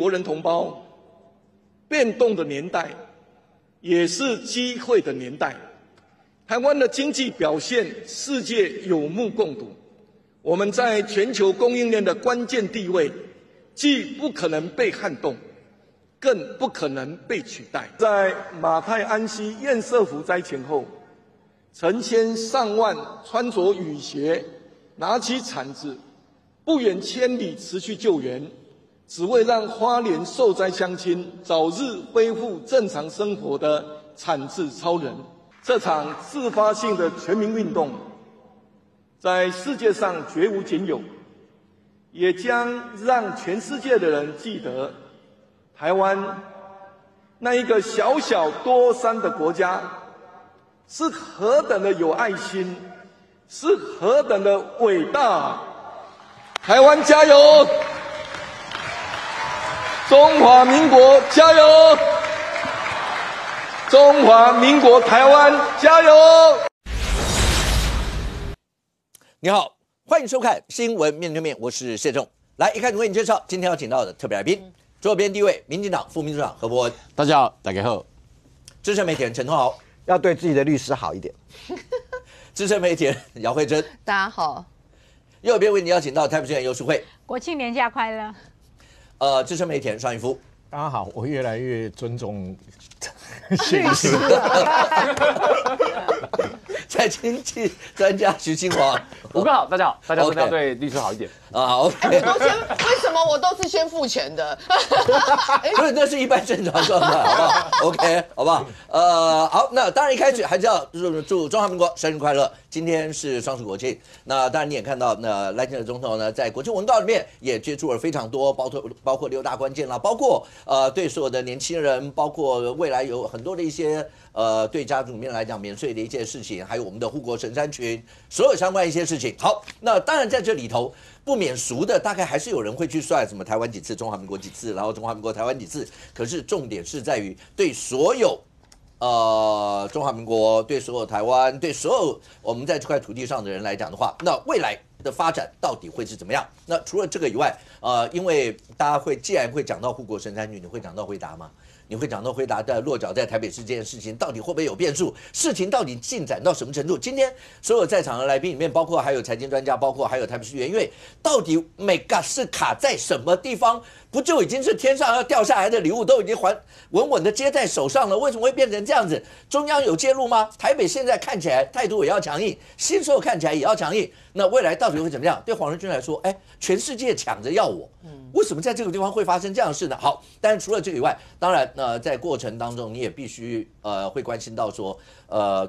国人同胞，变动的年代，也是机会的年代。台湾的经济表现，世界有目共睹。我们在全球供应链的关键地位，既不可能被撼动，更不可能被取代。在马太安息堰塞湖灾前后，成千上万穿着雨鞋，拿起铲子，不远千里驰去救援，只为让花莲受灾乡亲早日恢复正常生活的铲子超人。这场自发性的全民运动，在世界上绝无仅有，也将让全世界的人记得，台湾那一个小小多山的国家，是何等的有爱心，是何等的伟大！台湾加油！中华民国加油！中华民国台湾加油！你好，欢迎收看《新闻面对面》，我是谢仲。来，一开始为你介绍今天要请到的特别来宾，左边第一位，民进党副秘书长何博文。大家好，大家好。资深媒体人陈通豪，要对自己的律师好一点。资深媒体人姚慧珍，大家好。右边为你邀请到台北市议员游淑慧，国庆年假快乐。资深媒体人邵逸夫。大家好，我越来越尊重律师。财经济专家徐清华，吴哥好，大家好，大家真的要对律师好一点啊。OK， 为什么我都是先付钱的？所以那是一般正常状态，好不好 ？OK， 好不好？好，那当然一开始还是要祝中华民国生日快乐。今天是双十国庆，那当然你也看到，那赖清德总统呢，在国庆文告里面也接触了非常多，包括6大关键啦，包括对所有的年轻人，包括未来有很多的一些对家族里面来讲免税的一些事情，还有我们的护国神山群，所有相关一些事情。好，那当然在这里头不免俗的，大概还是有人会去算什么台湾几次，中华民国几次，然后中华民国台湾几次。可是重点是在于对所有中华民国，对所有台湾，对所有我们在这块土地上的人来讲的话，那未来的发展到底会是怎么样？那除了这个以外，因为大家既然会讲到护国神山群，你会讲到辉达吗？你会讲到辉达的落脚在台北市这件事情，到底会不会有变数？事情到底进展到什么程度？今天所有在场的来宾里面，包括还有财经专家，包括还有台北市议员，因为到底每个是卡在什么地方？不就已经是天上要掉下来的礼物都已经稳稳的接在手上了？为什么会变成这样子？中央有介入吗？台北现在看起来态度也要强硬，新社看起来也要强硬。那未来到底会怎么样？对黄仁勋来说，全世界抢着要我，为什么在这个地方会发生这样的事呢？好，但是除了这个以外，当然在过程当中你也必须会关心到说，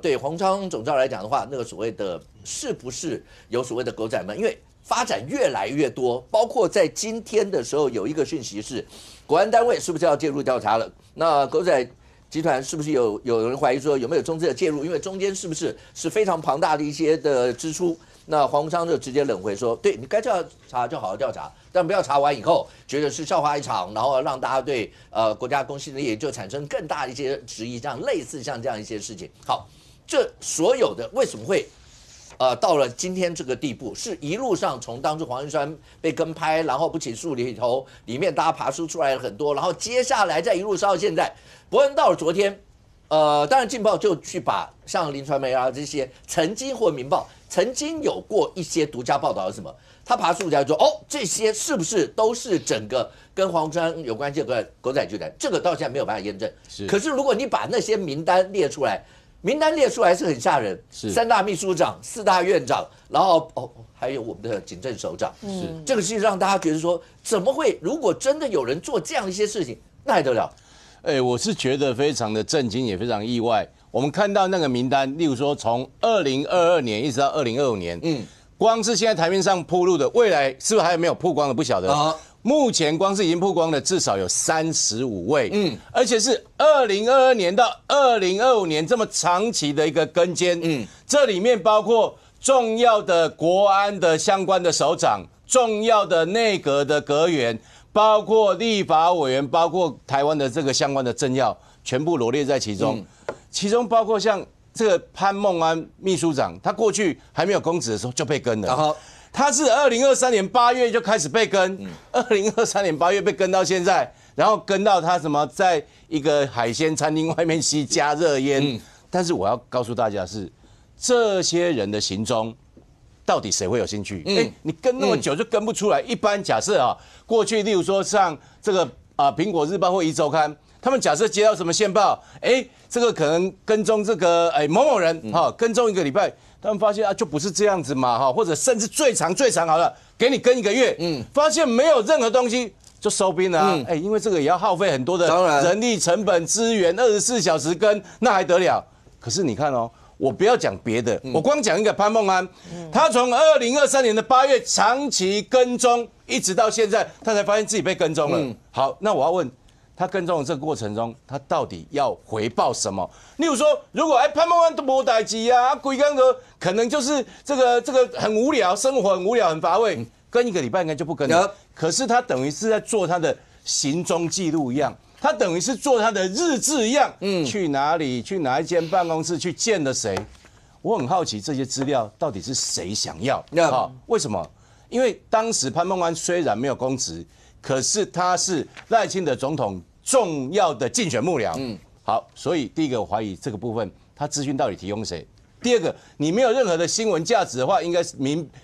对黄昌总召来讲的话，那个所谓的是不是有所谓的狗仔们，因为发展越来越多，包括在今天的时候有一个讯息是，国安单位是不是要介入调查了？那狗仔集团是不是有人怀疑说有没有中资的介入？因为中间是不是非常庞大的一些的支出？那黄昌就直接冷回说，对你该调查就好好调查，但不要查完以后觉得是笑话一场，然后让大家对国家公信力就产生更大的一些质疑，这样类似像这样一些事情。好，这所有的为什么会到了今天这个地步，是一路上从当初黄仁勋被跟拍，然后不起诉里面大家爬出来了很多，然后接下来再一路烧到现在。伯恩到了昨天，当然《劲报》就去把像林传媒啊这些曾经或《民报》曾经有过一些独家报道是什么，他爬出来说，这些是不是都是整个跟黄山有关系的狗仔集团？这个到现在没有办法验证。可是如果你把那些名单列出来，是很吓人，3大秘书长、4大院长，然后还有我们的警政首长，这个是让大家觉得说，怎么会？如果真的有人做这样一些事情，那还得了？我是觉得非常的震惊，也非常意外。我们看到那个名单，例如说从2022年一直到2025年，光是现在台面上铺路的，未来是不是还有没有曝光的不晓得。目前光是已经曝光的至少有35位，而且是2022年到2025年这么长期的一个跟监，这里面包括重要的国安的相关的首长，重要的内阁的阁员，包括立法委员，包括台湾的这个相关的政要，全部罗列在其中。其中包括像这个潘孟安秘书长，他过去还没有公职的时候就被跟了。他是2023年8月就开始被跟，2023年8月被跟到现在，然后跟到他什么在一个海鲜餐厅外面吸加热烟。但是我要告诉大家是，这些人的行踪到底谁会有兴趣？你跟那么久就跟不出来。一般假设啊，过去例如说像这个苹果日报或壹周刊，他们假设接到什么线报，这个可能跟踪这个某某人跟踪1个礼拜，他们发现就不是这样子嘛或者甚至最长好了，给你跟1个月，发现没有任何东西。就收兵了因为这个也要耗费很多的人力成本资源，24小时跟，那还得了？可是你看我不要讲别的，我光讲一个潘孟安，他从2023年的8月长期跟踪，一直到现在，他才发现自己被跟踪了。好，那我要问，他跟踪的这个过程中，他到底要回报什么？例如说，如果潘孟安都没代志啊，规刚哥可能就是这个很无聊，生活很无聊很乏味，跟1个礼拜应该就不跟了。可是他等于是在做他的行踪记录一样，他等于是做他的日志一样，去哪里，去哪一间办公室，去见了谁。我很好奇这些资料到底是谁想要？为什么？因为当时潘孟安虽然没有公职，可是他是赖清德总统重要的竞选幕僚。好，所以第一个我怀疑这个部分，他资讯到底提供谁？第二个，你没有任何的新闻价值的话，应该是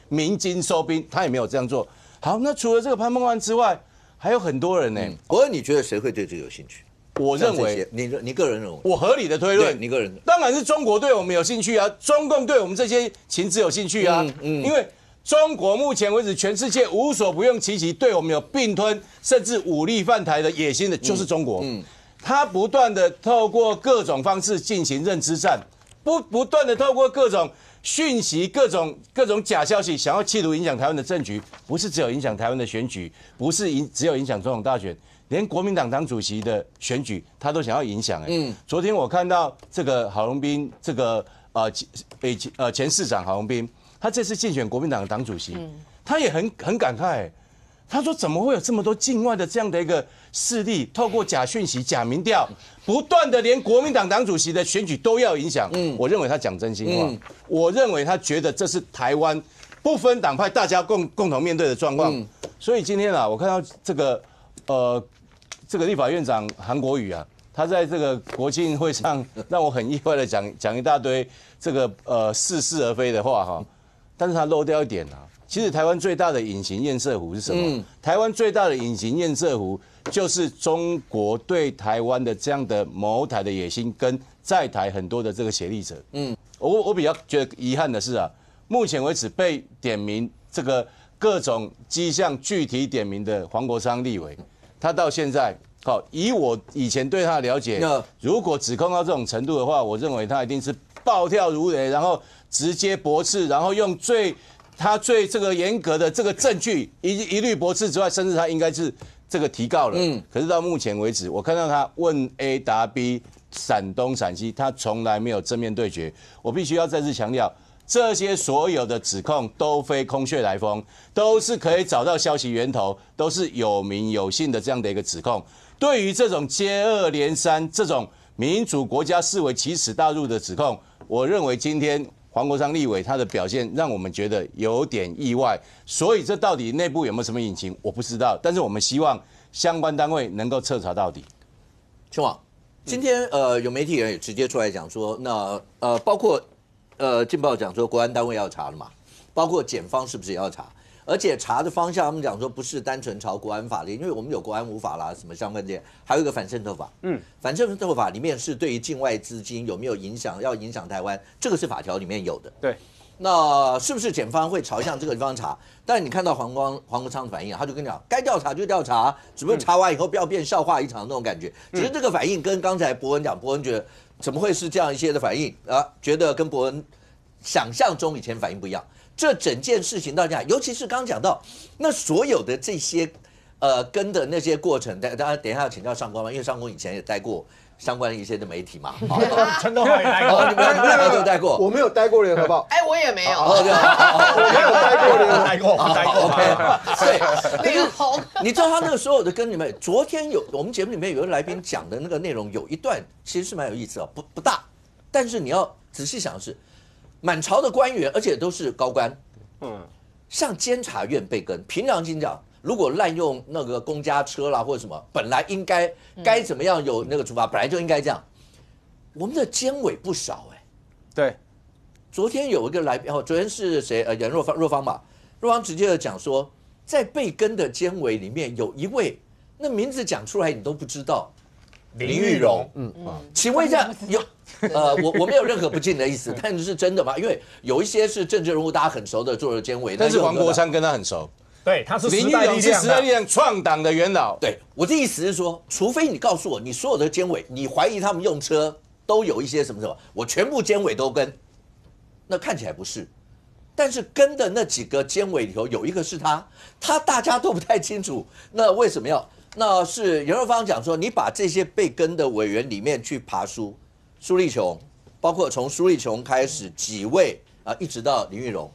鸣金收兵，他也没有这样做。好，那除了这个潘孟安之外，还有很多人呢。伯恩，你觉得谁会对这个有兴趣？我认为，你个人认为，我合理的推论，你个人当然是中国对我们有兴趣啊，中共对我们这些情资有兴趣啊。因为中国目前为止，全世界无所不用其极，对我们有并吞甚至武力犯台的野心的，就是中国。他不断的透过各种方式进行认知战，不断的透过各种讯息、各种假消息，想要企图影响台湾的政局，不是只有影响台湾的选举，不是只有影响总统大选，连国民党党主席的选举，他都想要影响。昨天我看到这个郝龙斌，这个前市长郝龙斌，他这次竞选国民党的党主席，他也很感慨。他说：“怎么会有这么多境外的这样的一个势力，透过假讯息、假民调，不断的连国民党党主席的选举都要影响？”我认为他讲真心话，我认为他觉得这是台湾不分党派大家共同面对的状况。所以今天我看到这个立法院长韩国瑜他在这个国庆会上让我很意外的讲一大堆这个似是而非的话但是他漏掉一点其实台湾最大的隐形堰塞湖是什么？台湾最大的隐形堰塞湖就是中国对台湾的这样的谋台的野心，跟在台很多的这个协力者。我比较觉得遗憾的是目前为止被点名这个各种迹象具体点名的黄国昌立委，他到现在以我以前对他的了解，如果指控到这种程度的话，我认为他一定是暴跳如雷，然后直接驳斥，然后用他最这个严格的这个证据一律驳斥之外，甚至他应该是这个提告了。可是到目前为止，我看到他问 A 答 B， 闪东闪西，他从来没有正面对决。我必须要再次强调，这些所有的指控都非空穴来风，都是可以找到消息源头，都是有名有姓的这样的一个指控。对于这种接二连三、这种民主国家视为奇耻大辱的指控，我认为今天黄国昌立委他的表现让我们觉得有点意外，所以这到底内部有没有什么隐情，我不知道。但是我们希望相关单位能够彻查到底。兄王，今天有媒体人也直接出来讲说，那包括劲爆讲说国安单位要查了嘛，包括检方是不是也要查？而且查的方向，他们讲说不是单纯朝国安法律，因为我们有国安无法啦，什么相关这些，还有一个反渗透法。反渗透法里面是对于境外资金有没有影响，要影响台湾，这个是法条里面有的。对，那是不是检方会朝向这个地方查？但你看到黄国昌的反应，他就跟你讲，该调查就调查，只不过查完以后不要变笑话一场那种感觉。只是这个反应跟刚才伯恩讲，伯恩觉得怎么会是这样一些的反应觉得跟伯恩想象中以前反应不一样。这整件事情到讲，尤其是刚讲到那所有的这些跟的那些过程，当然等一下要请教上官嘛，因为上官以前也带过相关的一些的媒体嘛。陈东豪也待过，你们两个都带过，我没有待过联合报，我也没有，我没有待过联合报，我待过。OK，那个红，你知道他那个所有的跟你们，昨天我们节目里面有个来宾讲的那个内容，有一段其实是蛮有意思的，不大，但是你要仔细想的是。满朝的官员，而且都是高官，向监察院被跟。凭良心讲，如果滥用那个公家车啦或者什么，本来应该该怎么样有那个处罚，本来就应该这样。我们的监委不少对，昨天有一个来宾，昨天是谁？杨若芳吧，若芳直接的讲说，在被跟的监委里面有一位，那名字讲出来你都不知道，林玉荣。请问一下，有我没有任何不敬的意思，但是真的吗？因为有一些是政治人物，大家很熟的做了监委，但是黄国昌跟他很熟。对，他是林玉荣是时代力量创党的元老。对，我的意思是说，除非你告诉我，你所有的监委，你怀疑他们用车都有一些什么，我全部监委都跟，那看起来不是。但是跟的那几个监委里头有一个是他大家都不太清楚，那为什么要？那是杨若芳讲说，你把这些被跟的委员里面去爬梳立琼，包括从苏立琼开始几位一直到林玉荣，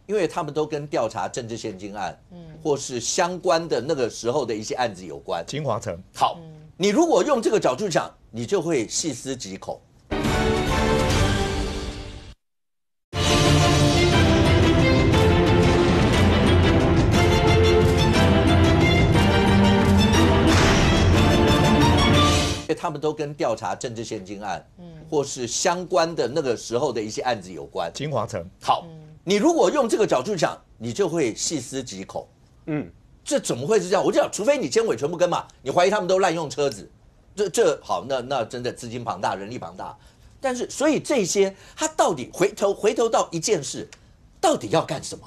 因为他们都跟调查政治献金案，或是相关的那个时候的一些案子有关。金华城。好，你如果用这个角度讲，你就会细思极恐。他们都跟调查政治献金案，或是相关的那个时候的一些案子有关。金华城。好，你如果用这个角度讲，你就会细思极恐。这怎么会是这样？我就讲，除非你监委全部跟嘛，你怀疑他们都滥用车子，这好，那真的资金庞大，人力庞大。但是，所以这些他到底回头到一件事，到底要干什么？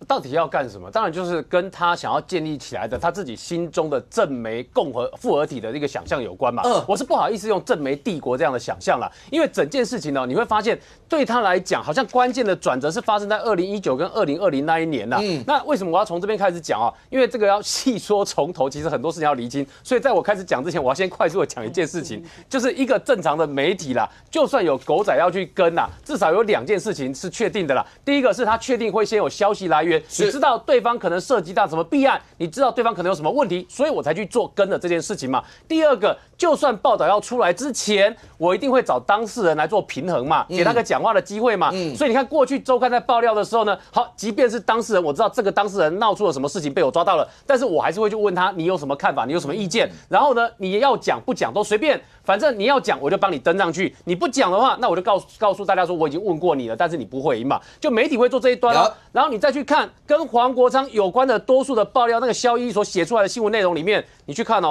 到底要干什么？当然就是跟他想要建立起来的他自己心中的正媒共和复合体的一个想象有关嘛。我是不好意思用正媒帝国这样的想象啦，因为整件事情呢，你会发现对他来讲，好像关键的转折是发生在2019跟2020那一年啦。那为什么我要从这边开始讲啊？因为这个要细说从头，其实很多事情要厘清。所以在我开始讲之前，我要先快速的讲一件事情，就是一个正常的媒体啦，就算有狗仔要去跟啦，至少有2件事情是确定的啦。第一个是他确定会先有消息来源。你知道对方可能涉及到什么弊案，你知道对方可能有什么问题，所以我才去做跟的这件事情嘛。第二个，就算报道要出来之前，我一定会找当事人来做平衡嘛，给他个讲话的机会嘛。所以你看，过去周刊在爆料的时候呢，好，即便是当事人，我知道这个当事人闹出了什么事情被我抓到了，但是我还是会去问他，你有什么看法，你有什么意见？然后呢，你要讲不讲都随便，反正你要讲我就帮你登上去，你不讲的话，那我就告诉大家说我已经问过你了，但是你不回应嘛。就媒体会做这一端然后你再去看跟黄国昌有关的多数的爆料，那个萧一所写出来的新闻内容里面，你去看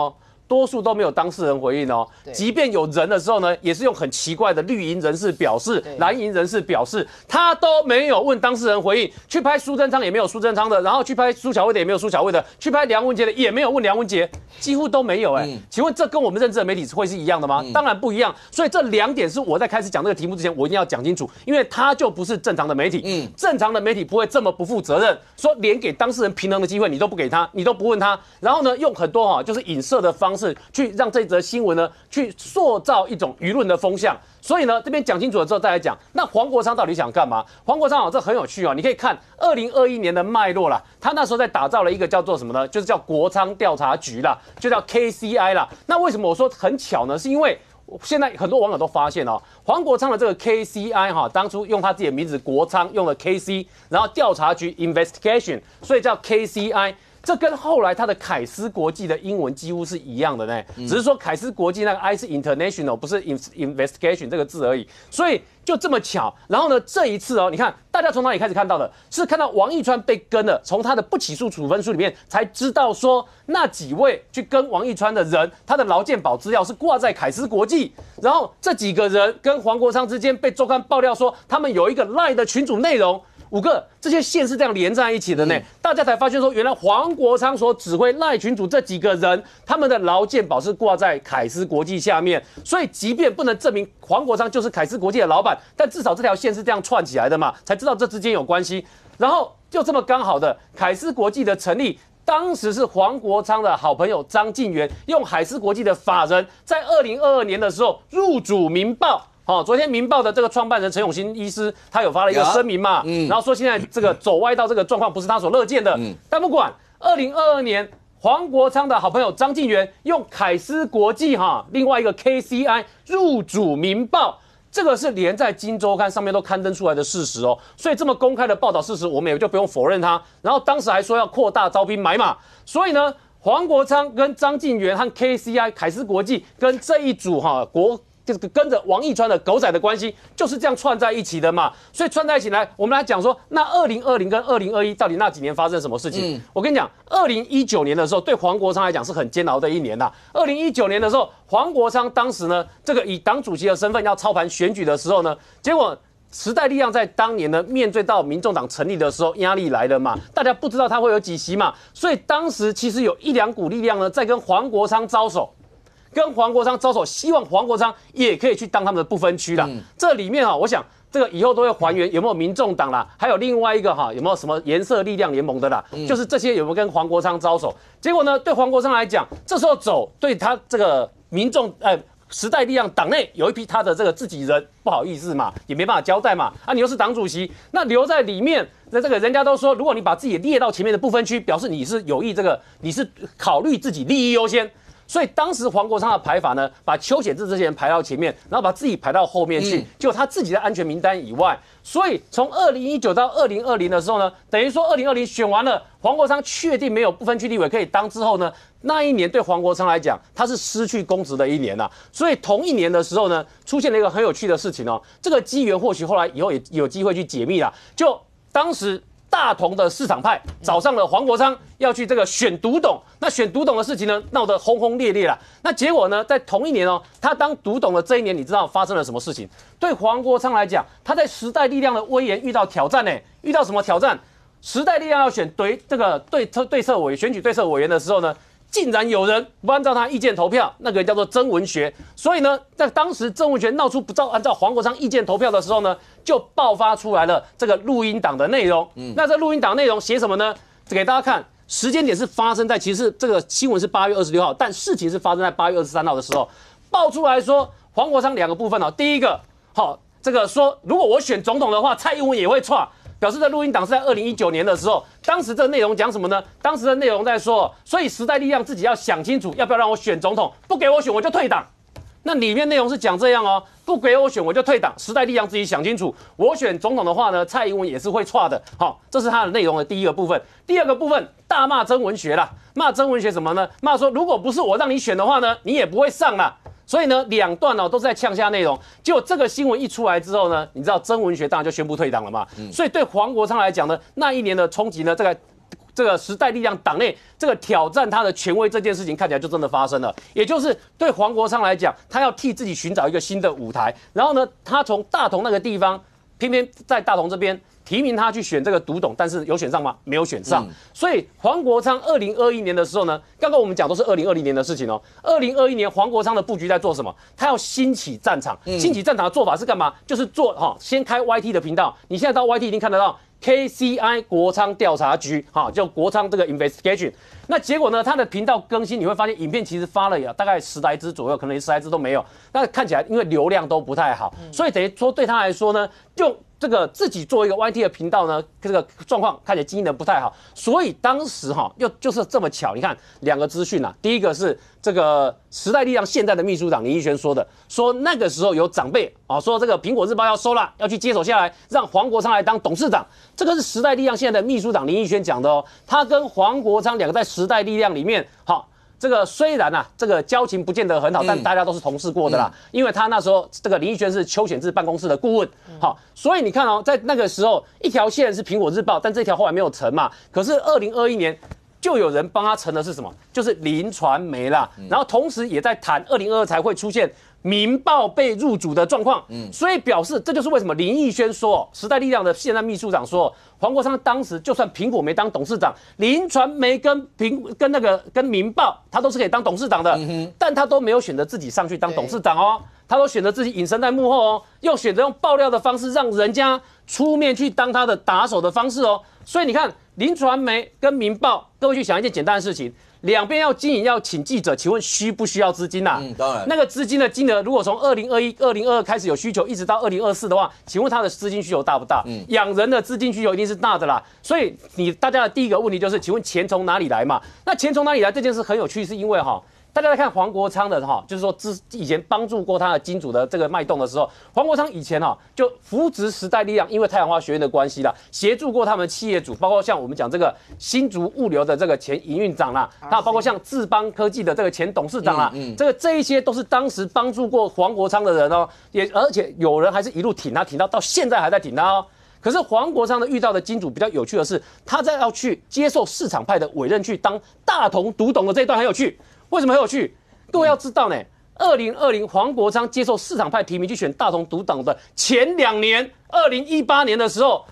多数都没有当事人回应即便有人的时候呢，也是用很奇怪的绿营人士表示、蓝营人士表示，他都没有问当事人回应。去拍苏贞昌也没有苏贞昌的，然后去拍苏巧慧的也没有苏巧慧的，去拍梁文杰的也没有问梁文杰，几乎都没有请问这跟我们认知的媒体会是一样的吗？当然不一样。所以这2点是我在开始讲这个题目之前，我一定要讲清楚，因为他就不是正常的媒体。正常的媒体不会这么不负责任，说连给当事人平衡的机会你都不给他，你都不问他，然后呢用很多就是影射的方式去让这则新闻呢，去塑造一种舆论的风向。所以呢，这边讲清楚了之后再来讲，那黄国昌到底想干嘛？黄国昌这很有趣你可以看2021年的脉络啦，他那时候在打造了一个叫做什么呢？就是叫国昌调查局啦，就叫 KCI 啦。那为什么我说很巧呢？是因为现在很多网友都发现黄国昌的这个 KCI 当初用他自己的名字国昌用了 KC， 然后调查局 Investigation， 所以叫 KCI。这跟后来他的凯斯国际的英文几乎是一样的呢，只是说凯斯国际那个 I 是 international， 不是 investigation 这个字而已，所以就这么巧。然后呢，这一次你看大家从哪里开始看到的？是看到王义川被跟了，从他的不起诉处分书里面才知道说那几位去跟王义川的人，他的劳健保资料是挂在凯斯国际，然后这几个人跟黄国昌之间被周刊爆料说他们有一个 LINE 的群组内容。5个这些线是这样连在一起的呢，大家才发现说，原来黄国昌所指挥赖群组这几个人，他们的劳健保是挂在凯斯国际下面，所以即便不能证明黄国昌就是凯斯国际的老板，但至少这条线是这样串起来的嘛，才知道这之间有关系。然后就这么刚好的凯斯国际的成立。当时是黄国昌的好朋友张晋元用海思国际的法人，在2022年的时候入主民报。昨天《民报》的这个创办人陈永新医师，他有发了一个声明嘛，然后说现在这个走歪到这个状况不是他所乐见的。但不管2022年，黄国昌的好朋友张晋元用凯斯国际另外一个 KCI 入主《民报》。这个是连在《今周刊》上面都刊登出来的事实哦，所以这么公开的报道事实，我们也就不用否认它。然后当时还说要扩大招兵买马，所以呢，黄国昌跟张晋元和 KCI 凯斯国际跟这一组这个跟着王义川的狗仔的关系就是这样串在一起的嘛，所以串在一起来，我们来讲说，那2020跟2021到底那几年发生什么事情？我跟你讲，2019年的时候，对黄国昌来讲是很煎熬的一年呐。2019年的时候，黄国昌当时呢，这个以党主席的身份要操盘选举的时候呢，结果时代力量在当年呢，面对到民众党成立的时候，压力来了嘛，大家不知道他会有几席嘛，所以当时其实有1-2股力量呢，在跟黄国昌招手。希望黄国昌也可以去当他们的不分区啦。这里面我想这个以后都会还原有没有民众党啦，还有另外一个有没有什么颜色力量联盟的啦，就是这些有没有跟黄国昌招手？结果呢，对黄国昌来讲，这时候走对他这个民众时代力量党内有一批他的这个自己人，不好意思嘛，也没办法交代嘛。你又是党主席，那留在里面，那这个人家都说，如果你把自己列到前面的不分区，表示你是有意你是考虑自己利益优先。所以当时黄国昌的排法呢，把邱显智这些人排到前面，然后把自己排到后面去，就他自己的安全名单以外。所以从2019到2020的时候呢，等于说2020选完了，黄国昌确定没有不分区立委可以当之后呢，那一年对黄国昌来讲，他是失去公职的一年呐。所以同一年的时候呢，出现了一个很有趣的事情哦，这个机缘或许后来以后也有机会去解密啦。就当时大同的市场派找上了黄国昌，要去这个选独董。那选独董的事情呢，闹得轰轰烈烈啦。那结果呢，在同一年他当独董的这一年，你知道发生了什么事情？对黄国昌来讲，他在时代力量的威严遇到挑战遇到什么挑战？时代力量要选选举对策委员的时候呢，竟然有人不按照他意见投票，那个人叫做曾文学。所以呢，在当时曾文学闹出不按照黄国昌意见投票的时候呢，就爆发出来了这个录音档的内容。那这录音档内容写什么呢？给大家看，时间点是发生在，其实这个新闻是8月26号，但事情是发生在8月23号的时候，爆出来说黄国昌2个部分第一个，这个说如果我选总统的话，蔡英文也会错。表示这录音档是在2019年的时候，当时这内容讲什么呢？当时的内容在说，所以时代力量自己要想清楚，要不要让我选总统，不给我选我就退党。那里面内容是讲这样不给我选我就退党，时代力量自己想清楚，我选总统的话呢，蔡英文也是会错的。这是他的内容的第一个部分。第二个部分，大骂曾文学啦，骂曾文学什么呢？骂说如果不是我让你选的话呢，你也不会上啦。所以呢，两段都是在呛下内容。结果这个新闻一出来之后呢，你知道曾文学当然就宣布退党了嘛。所以对黄国昌来讲呢，那一年的冲击呢，这个时代力量党内这个挑战他的权威这件事情，看起来就真的发生了。也就是对黄国昌来讲，他要替自己寻找一个新的舞台。然后呢，他从大同那个地方，偏偏在大同这边提名他去选这个独董，但是有选上吗？没有选上。所以黄国昌2021年的时候呢，刚刚我们讲都是2020年的事情2021年黄国昌的布局在做什么？他要兴起战场。兴起战场的做法是干嘛？就是先开 YT 的频道。你现在到 YT 已经看得到 KCI 国昌调查局，叫国昌这个 investigation。那结果呢，他的频道更新，你会发现影片其实发了大概10来支左右，可能连10来支都没有。那看起来因为流量都不太好，所以等于说对他来说呢，就这个自己做一个 YT 的频道呢，这个状况看起来经营的不太好，所以当时就是这么巧，你看2个资讯第一个是这个时代力量现在的秘书长林义轩说那个时候有长辈说这个苹果日报要收了，要去接手下来，让黄国昌来当董事长，这个是时代力量现在的秘书长林义轩讲的他跟黄国昌2个在时代力量里面这个虽然这个交情不见得很好，但大家都是同事过的啦。因为他那时候这个林义轩是邱显智办公室的顾问，所以你看在那个时候一条线是苹果日报，但这条后来没有成嘛。可是2021年就有人帮他成的是什么？就是林传媒啦。然后同时也在谈2022才会出现民报被入主的状况，所以表示这就是为什么林义轩说时代力量的现在秘书长说黄国昌当时就算苹果没当董事长，林传媒跟民报他都是可以当董事长的，但他都没有选择自己上去当董事长他都选择自己隐身在幕后又选择用爆料的方式让人家出面去当他的打手的方式所以你看林传媒跟民报，各位去想一件简单的事情。两边要经营，要请记者，请问需不需要资金当然。那个资金的金额，如果从2021、2022开始有需求，一直到2024的话，请问他的资金需求大不大？养人的资金需求一定是大的啦。所以大家的第一个问题就是，请问钱从哪里来嘛？那钱从哪里来这件事很有趣，是因为大家在看黄国昌的就是说以前帮助过他的金主的这个脉动的时候，黄国昌以前就扶植时代力量，因为太阳花学院的关系啦，协助过他们企业主，包括像我们讲这个新竹物流的这个前营运长啦，还有包括像智邦科技的这个前董事长啦，这一些都是当时帮助过黄国昌的人哦，而且有人还是一路挺他，挺到现在还在挺他哦。可是黄国昌的遇到的金主比较有趣的是，他在要去接受市场派的委任去当大同独董的这一段很有趣。为什么很有趣？各位要知道呢，2020黄国昌接受市场派提名去选大同独董的前2年，2018年的时候，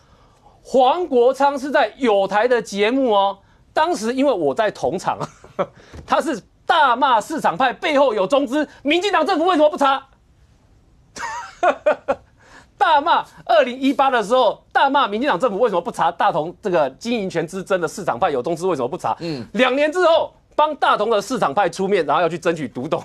黄国昌是在有台的节目哦。当时因为我在同场，他是大骂市场派背后有中资，民进党政府为什么不查？大骂2018的时候，大骂民进党政府为什么不查大同这个经营权之争的市场派有中资为什么不查？2年之后。帮大同的市场派出面，然后要去争取独董，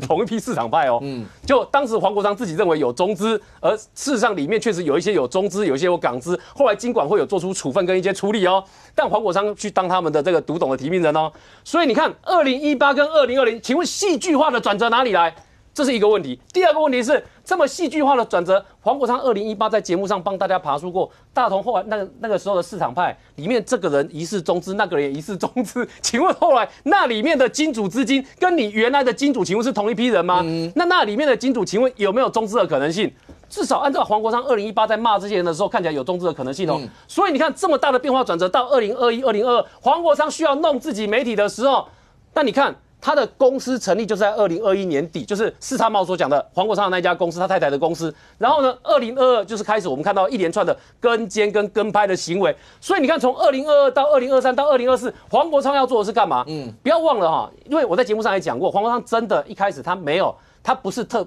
同一批市场派哦。就当时黄国昌自己认为有中资，而事实上里面确实有一些有中资，有一些有港资。后来金管会有做出处分跟一些处理哦，但黄国昌去当他们的这个独董的提名人哦。所以你看，2018跟2020，请问戏剧化的转折哪里来？这是一个问题。第二个问题是，这么戏剧化的转折，黄国昌2018在节目上帮大家爬出过大同后来那个时候的市场派里面，这个人疑似中资，那个人也疑似中资。请问后来那里面的金主资金跟你原来的金主，请问是同一批人吗？那里面的金主，请问有没有中资的可能性？至少按照黄国昌2018在骂这些人的时候，看起来有中资的可能性哦。所以你看这么大的变化转折，到2021、2022，黄国昌需要弄自己媒体的时候，那你看。他的公司成立就是在2021年底，就是四叉茂所讲的黄国昌的那家公司，他太太的公司。然后呢，2022就是开始我们看到一连串的跟监跟跟拍的行为。所以你看，从2022到2023到2024，黄国昌要做的是干嘛？不要忘了哈，因为我在节目上也讲过，黄国昌真的一开始他不是特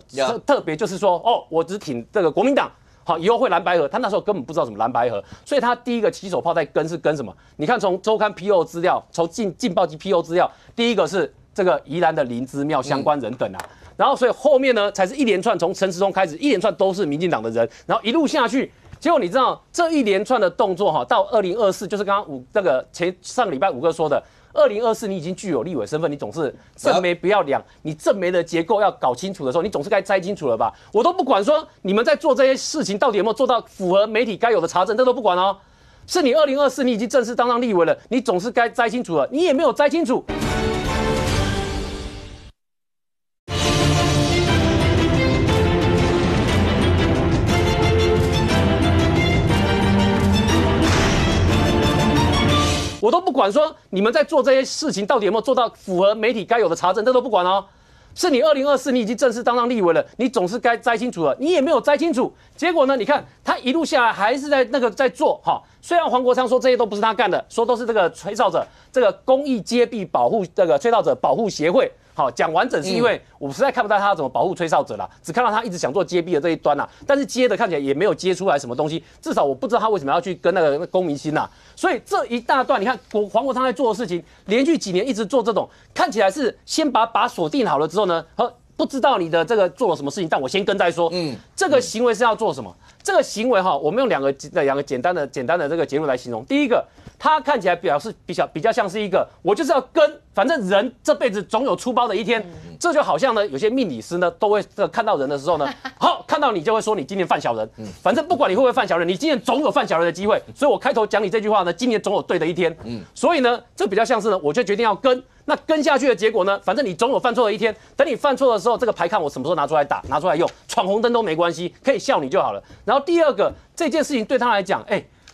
别就是说我只挺这个国民党。好，以后会蓝白合，他那时候根本不知道什么蓝白合，所以他第一个起手炮在跟是跟什么？你看从周刊 PO 资料，从劲报及 PO 资料，第一个是这个宜兰的林姿妙相关人等啊，然后所以后面呢才是一连串从陈时中开始，一连串都是民进党的人，然后一路下去，结果你知道这一连串的动作哈，到2024就是刚刚上个礼拜5哥说的。2024你已经具有立委身份，你总是正媒不要量，你正媒的结构要搞清楚的时候，你总是该摘清楚了吧？我都不管说你们在做这些事情到底有没有做到符合媒体该有的查证，这都不管哦。是你2024你已经正式当上立委了，你总是该摘清楚了，你也没有摘清楚。我都不管说你们在做这些事情到底有没有做到符合媒体该有的查证，这都不管哦。是你2024你已经正式当上立委了，你总是该摘清楚了，你也没有摘清楚。结果呢，你看他一路下来还是在做哈。虽然黄国昌说这些都不是他干的，说都是这个吹哨者，这个公益揭弊保护这个吹哨者保护协会。好，讲完整是因为我实在看不到他怎么保护吹哨者啦，只看到他一直想做揭弊的这一端啦，但是揭的看起来也没有揭出来什么东西，至少我不知道他为什么要去跟那个公明星啦。所以这一大段，你看黄国昌在做的事情，连续几年一直做这种，看起来是先把锁定好了之后呢，不知道你的这个做了什么事情，但我先跟再说。这个行为是要做什么？这个行为哈，我们用两个简单的这个结论来形容。第一个，他看起来表示比较像是一个，我就是要跟，反正人这辈子总有出包的一天。这就好像呢，有些命理师呢都会看到人的时候呢，好看到你就会说你今年犯小人。反正不管你会不会犯小人，你今年总有犯小人的机会。所以我开头讲你这句话呢，今年总有对的一天。所以呢，这比较像是呢，我就决定要跟。那跟下去的结果呢？反正你总有犯错的一天。等你犯错的时候，这个牌看我什么时候拿出来打，拿出来用，闯红灯都没关系，可以笑你就好了。然后第二个，这件事情对他来讲，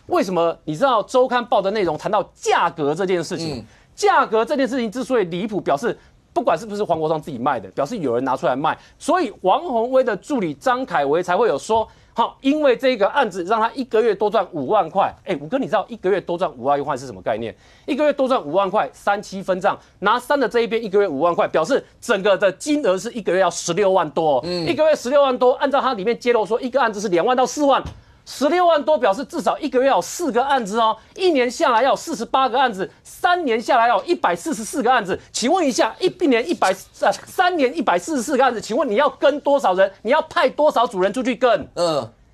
为什么你知道周刊报的内容谈到价格这件事情？价格这件事情之所以离谱，表示不管是不是黄国昌自己卖的，表示有人拿出来卖。所以王宏威的助理张凯维才会有说。好，因为这个案子让他一个月多赚5万块。五哥，你知道一个月多赚5万块是什么概念？一个月多赚5万块，3-7分账，拿3的这一边一个月5万块，表示整个的金额是一个月要16万多。一个月16万多，按照它里面揭露说，一个案子是2万到4万。16万多表示至少一个月要有4个案子哦，一年下来要有48个案子，3年下来要有144个案子。请问一下，3年144个案子，请问你要跟多少人？你要派多少组人出去跟？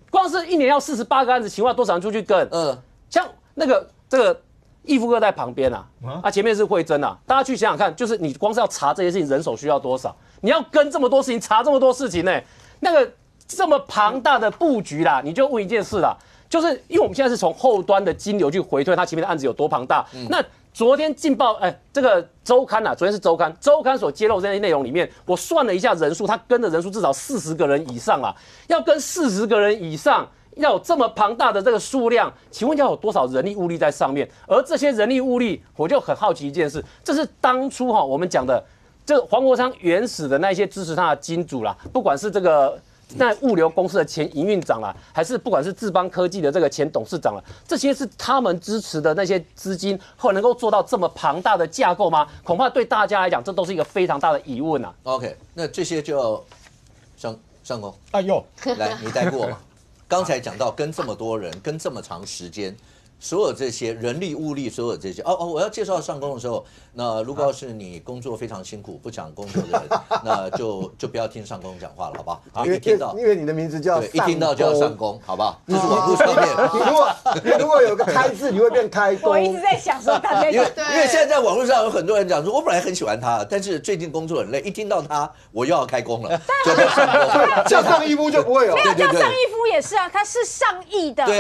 光是一年要48个案子，请问要多少人出去跟？像这个义夫哥在旁边啊，前面是慧珍啊，大家去想想看，就是你光是要查这些事情，人手需要多少？你要跟这么多事情查这么多事情呢？那个这么庞大的布局啦，你就问一件事啦，就是因为我们现在是从后端的金流去回推它前面的案子有多庞大。那昨天劲爆，这个周刊啊，昨天是周刊所揭露这些内容里面，我算了一下人数，他跟的人数至少40个人以上啦，要跟40个人以上。要有这么庞大的这个数量，请问要有多少人力物力在上面？而这些人力物力，我就很好奇一件事，这是当初我们讲的，这个黄国昌原始的那些支持他的金主啦，不管是这个那物流公司的前营运长啦，还是不管是智邦科技的这个前董事长啦，这些是他们支持的那些资金，后能够做到这么庞大的架构吗？恐怕对大家来讲，这都是一个非常大的疑问啊。OK， 那这些就要上工。哎呦，来，你带过吗？刚才讲到跟这么多人，跟这么长时间，所有这些人力物力，所有这些我要介绍上工的时候，那如果要是你工作非常辛苦不想工作的人，那就不要听上工讲话了，好不好？因为你的名字叫对，一听到就要上工，好不好？这是网络上面。你如果有个开字，你会变开工。我一直在想说他那个，因为现在在网络上有很多人讲说，我本来很喜欢他，但是最近工作很累，一听到他我又要开工了，就要上工。叫上义夫就不会有。对，叫上义夫也是啊，他是上亿的。对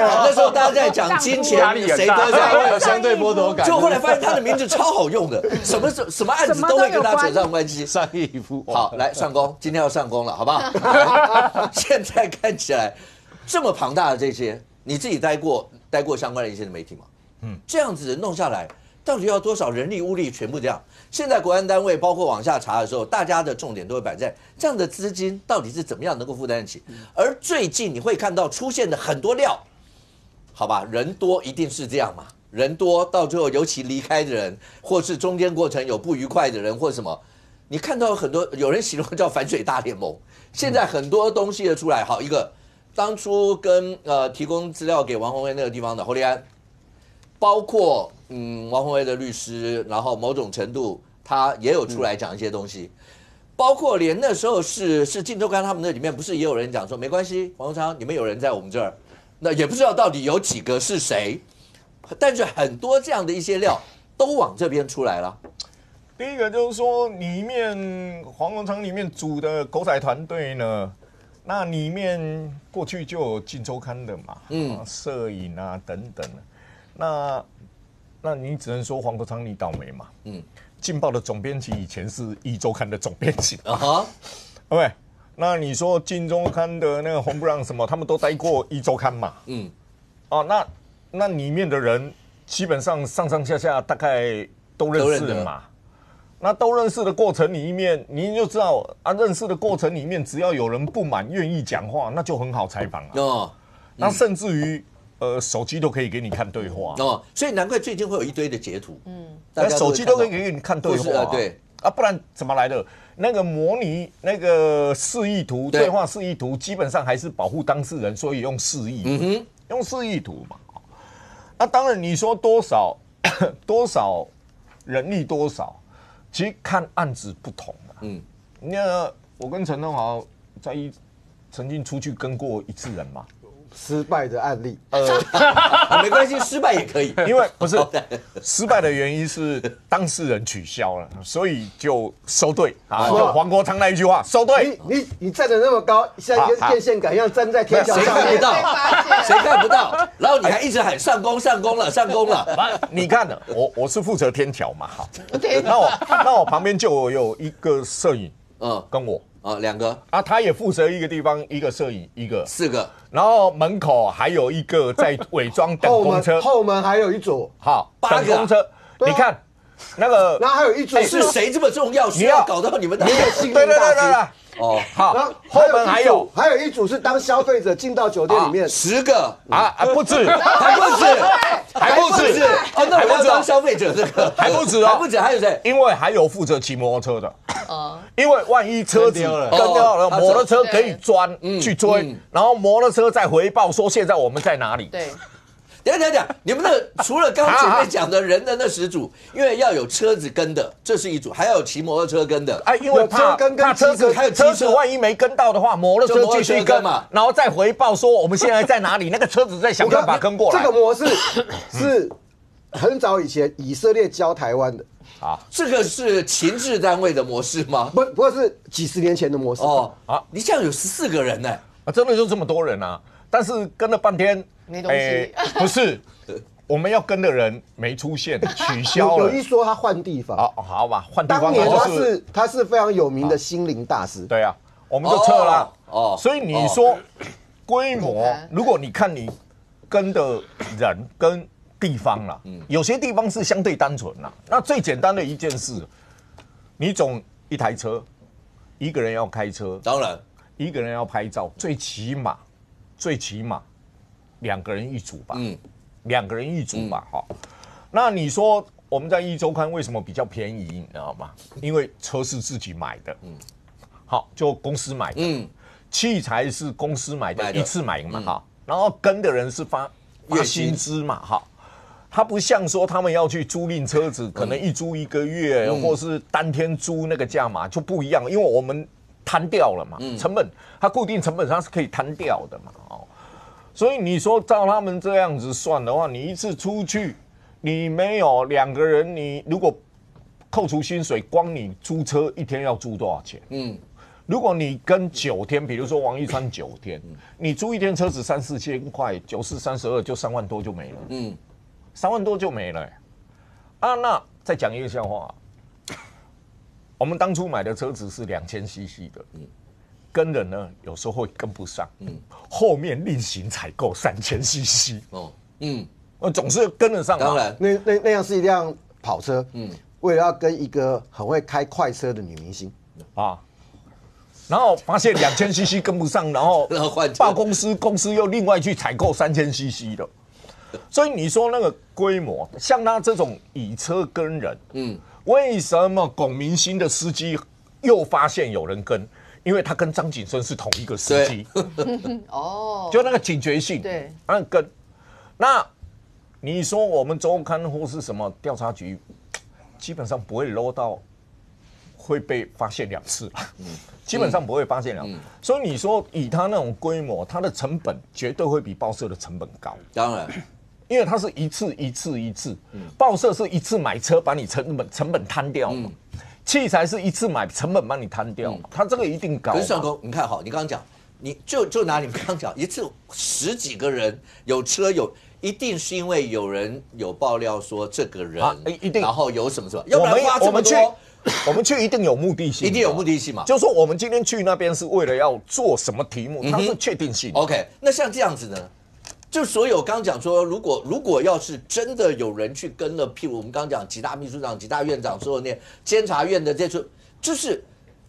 啊。那时候大家在讲金钱，谁得会有相对剥夺感。就后来发现他的名字超好用的，什么案子都会跟他扯上关系。上义夫，好，来上工，今天要上工了，好不好？现在看起来这么庞大的这些，你自己待过相关的一些媒体吗？这样子弄下来，到底要多少人力物力全部这样？现在国安单位包括往下查的时候，大家的重点都会摆在这样的资金到底是怎么样能够负担得起。而最近你会看到出现的很多料，好吧，人多一定是这样嘛。人多到最后，尤其离开的人，或是中间过程有不愉快的人，或什么，你看到很多有人形容叫反水大联盟。现在很多东西的出来，好一个，当初跟提供资料给王宏威那个地方的侯立安，包括王宏威的律师，然后某种程度他也有出来讲一些东西，包括连那时候是镜周刊他们那里面不是也有人讲说没关系，黄国昌你们有人在我们这儿，那也不知道到底有几个是谁。但是很多这样的一些料都往这边出来了。第一个就是说，里面黄国昌里面组的狗仔团队呢，那里面过去就有《镜周刊》的嘛，摄影啊等等。那你只能说黄国昌你倒霉嘛。劲爆的总编辑以前是《一周刊》的总编辑啊，对不对？那你说《镜周刊》的那个洪不让什么，他们都待过《一周刊》嘛。那里面的人基本上上上下下大概都认识的嘛。那都认识的过程里面，你就知道啊，认识的过程里面，只要有人不满愿意讲话，那就很好采访啊。那甚至于手机都可以给你看对话所以难怪最近会有一堆的截图。那手机都可以给你看对话。对啊，不然怎么来的？那个模拟那个示意图对话示意图，基本上还是保护当事人，所以用示意，用示意图嘛。那当然，你说多少人力多少，其实看案子不同嘛。那我跟陈东豪曾经出去跟过一次人嘛。失败的案例，没关系，失败也可以，因为不是失败的原因是当事人取消了，所以就收队啊。就黄国昌那一句话，收队。你站得那么高，像一个电线杆一样站在天桥上面，谁看不到？然后你还一直喊上工了。你看呢？我是负责天桥嘛，好。那我旁边就有一个摄影，跟我。两个啊，他也负责一个地方，一个摄影，一个4个，然后门口还有一个在伪装等公车，后门还有一组，好等公车，你看那个，然后还有一组是谁这么重要？需要搞到你们的幸运大师。好，然后后门还有一组是当消费者进到酒店里面，10个不止，还不止，那我要当消费者这个还不止还有谁？因为还有负责骑摩托车的，因为万一车子跟掉了，摩托车可以去追，然后摩托车再回报说现在我们在哪里。对。等一下，你们的除了刚前面讲的人的那10组，因为要有车子跟的，这是一组，还要有骑摩托车跟的。因为怕车子还有车子万一没跟到的话，摩托车继续跟嘛，然后再回报说我们现在在哪里，那个车子再想办法跟过来。这个模式是很早以前以色列教台湾的。这个是情治单位的模式吗？不过是几十年前的模式。你这样有14个人呢？真的就这么多人啊！但是跟了半天没东西，不是。我们要跟的人没出现，取消了。有一说他换地方，好吧，换地方。当年他是非常有名的心灵大师。对啊，我们就撤了。所以你说规模，如果你看你跟的人跟地方啦，有些地方是相对单纯啦。那最简单的一件事，你总一台车，一个人要开车，当然一个人要拍照，最起码2个人一组吧。2个人一组吧，那你说我们在一周刊为什么比较便宜？你知道吗？因为车是自己买的，好，就公司买的，器材是公司买的，一次买嘛，然后跟的人是发薪资嘛，他不像说他们要去租赁车子，可能一租1个月，或是当天租那个价码就不一样，因为我们摊掉了嘛，成本它固定成本它是可以摊掉的嘛，所以你说照他们这样子算的话，你一次出去，你没有2个人，你如果扣除薪水，光你租车一天要租多少钱？如果你跟9天，比如说王一川9天，你租一天车子3、4千块，94、32就3万多就没了。3万多就没了。那再讲一个笑话，我们当初买的车子是2000cc 的。跟人呢，有时候会跟不上，后面另行采购3000cc，总是跟得上嘛。当然，那样是一辆跑车，为了要跟一个很会开快车的女明星然后发现2000cc 跟不上，然后报公司又另外去采购3000cc 的，所以你说那个规模，像他这种以车跟人，为什么龚明鑫的司机又发现有人跟？因为他跟张景生是同一个司机，就那个警觉性，对，跟那你说我们周刊或是什么调查局，基本上不会搂到会被发现2次了，基本上不会发现2次。所以你说以他那种规模，他的成本绝对会比报社的成本高，当然，因为他是一次，报社是一次买车把你成本摊掉嘛。器材是一次买，成本帮你摊掉，他这个一定高。可是尚公，你看好，你刚刚讲，你就拿你们刚刚讲，一次10几个人有车一定是因为有人有爆料说这个人一定，然后有什么，要不然花这么多，我们去一定有目的性，一定有目的性嘛。就是说我们今天去那边是为了要做什么题目，它是确定性。OK， 那像这样子呢？就所有刚讲说，如果要是真的有人去跟了，譬如我们刚讲几大秘书长、几大院长，所有那监察院的这出，就是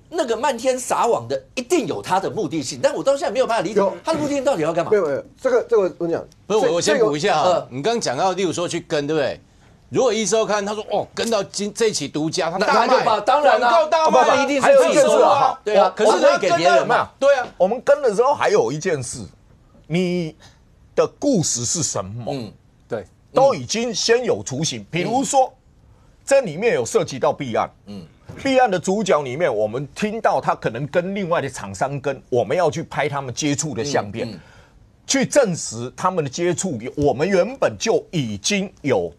那个漫天撒网的，一定有他的目的性。但我到现在没有办法理解他的目的性到底要干嘛。没有，这个我讲，不是我先补一下你刚刚讲到，例如说去跟，对不对？如果一周刊他说跟到这一期独家，他大卖，当然广告大卖，一定是自己收啊，对啊。可是他给别人嘛，对啊。我们跟的时候还有一件事，你的故事是什么？对，都已经先有雏形。比如说，这里面有涉及到弊案，弊案的主角里面，我们听到他可能跟另外的厂商我们要去拍他们接触的相片，去证实他们的接触。我们原本就已经有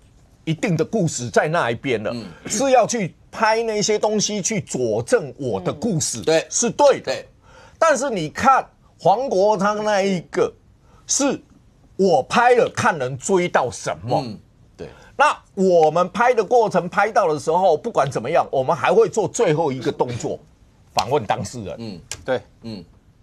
一定的故事在那一边了，是要去拍那些东西去佐证我的故事，对，是对的。但是你看黄国昌那一个，是我拍了看能追到什么。对。那我们拍的过程拍到的时候，不管怎么样，我们还会做最后一个动作，访问当事人。对，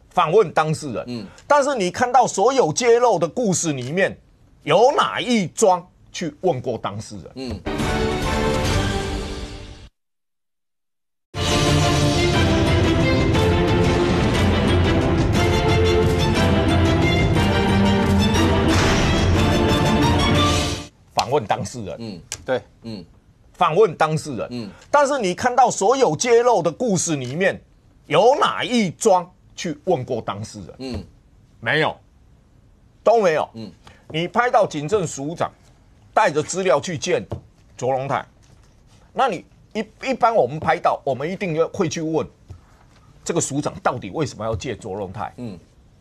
访问当事人。但是你看到所有揭露的故事里面，有哪一桩去问过当事人？访问当事人，对，访问当事人，但是你看到所有揭露的故事里面，有哪一桩去问过当事人？没有，都没有。你拍到警政署长带着资料去见卓荣泰，那你一般我们拍到，我们一定会去问这个署长到底为什么要见卓荣泰？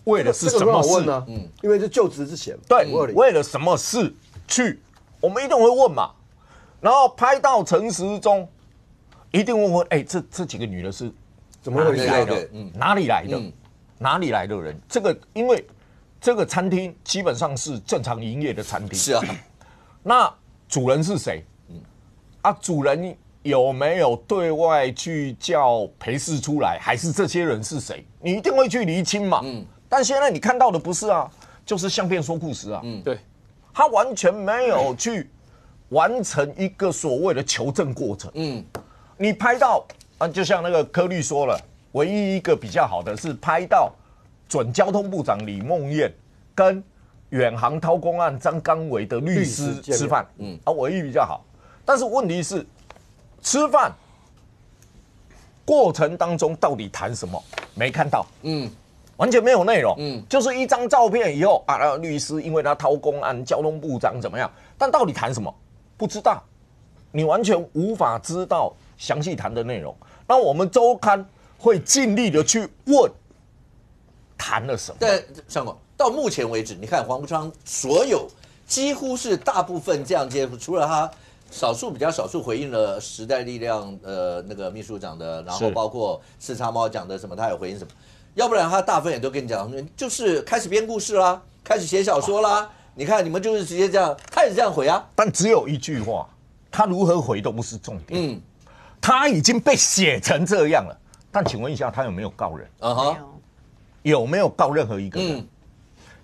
为了是什么事呢？因为是就职之前，对，为了什么事去我们一定会问嘛。然后拍到陈时中，一定问，这几个女的是怎么哪里来的？嗯哪里来的？哪里来的人？这个因为这个餐厅基本上是正常营业的餐厅，是啊。那主人是谁？主人有没有对外去叫陪侍出来？还是这些人是谁？你一定会去厘清嘛。但现在你看到的不是啊，就是相片说故事啊。对，他完全没有去完成一个所谓的求证过程。你拍到就像那个柯律说了，唯一一个比较好的是拍到准交通部长李孟燕跟远航掏空案张刚伟的律师吃饭，唯一比较好。但是问题是，吃饭过程当中到底谈什么？没看到，完全没有内容，就是一张照片以后律师因为他掏空案，交通部长怎么样？但到底谈什么？不知道，你完全无法知道详细谈的内容。那我们周刊会尽力的去问谈了什么。但上广到目前为止，你看黄国昌所有几乎是大部分这样接触，除了他比较少数回应了时代力量那个秘书长的，然后包括四叉猫讲的什么，他有回应什么，要不然他大部分也都跟你讲，就是开始编故事啦，开始写小说啦。你看你们就是直接这样，他也是这样回啊。但只有一句话，他如何回都不是重点。他已经被写成这样了。但请问一下，他有没有告人？有没有告任何一个人？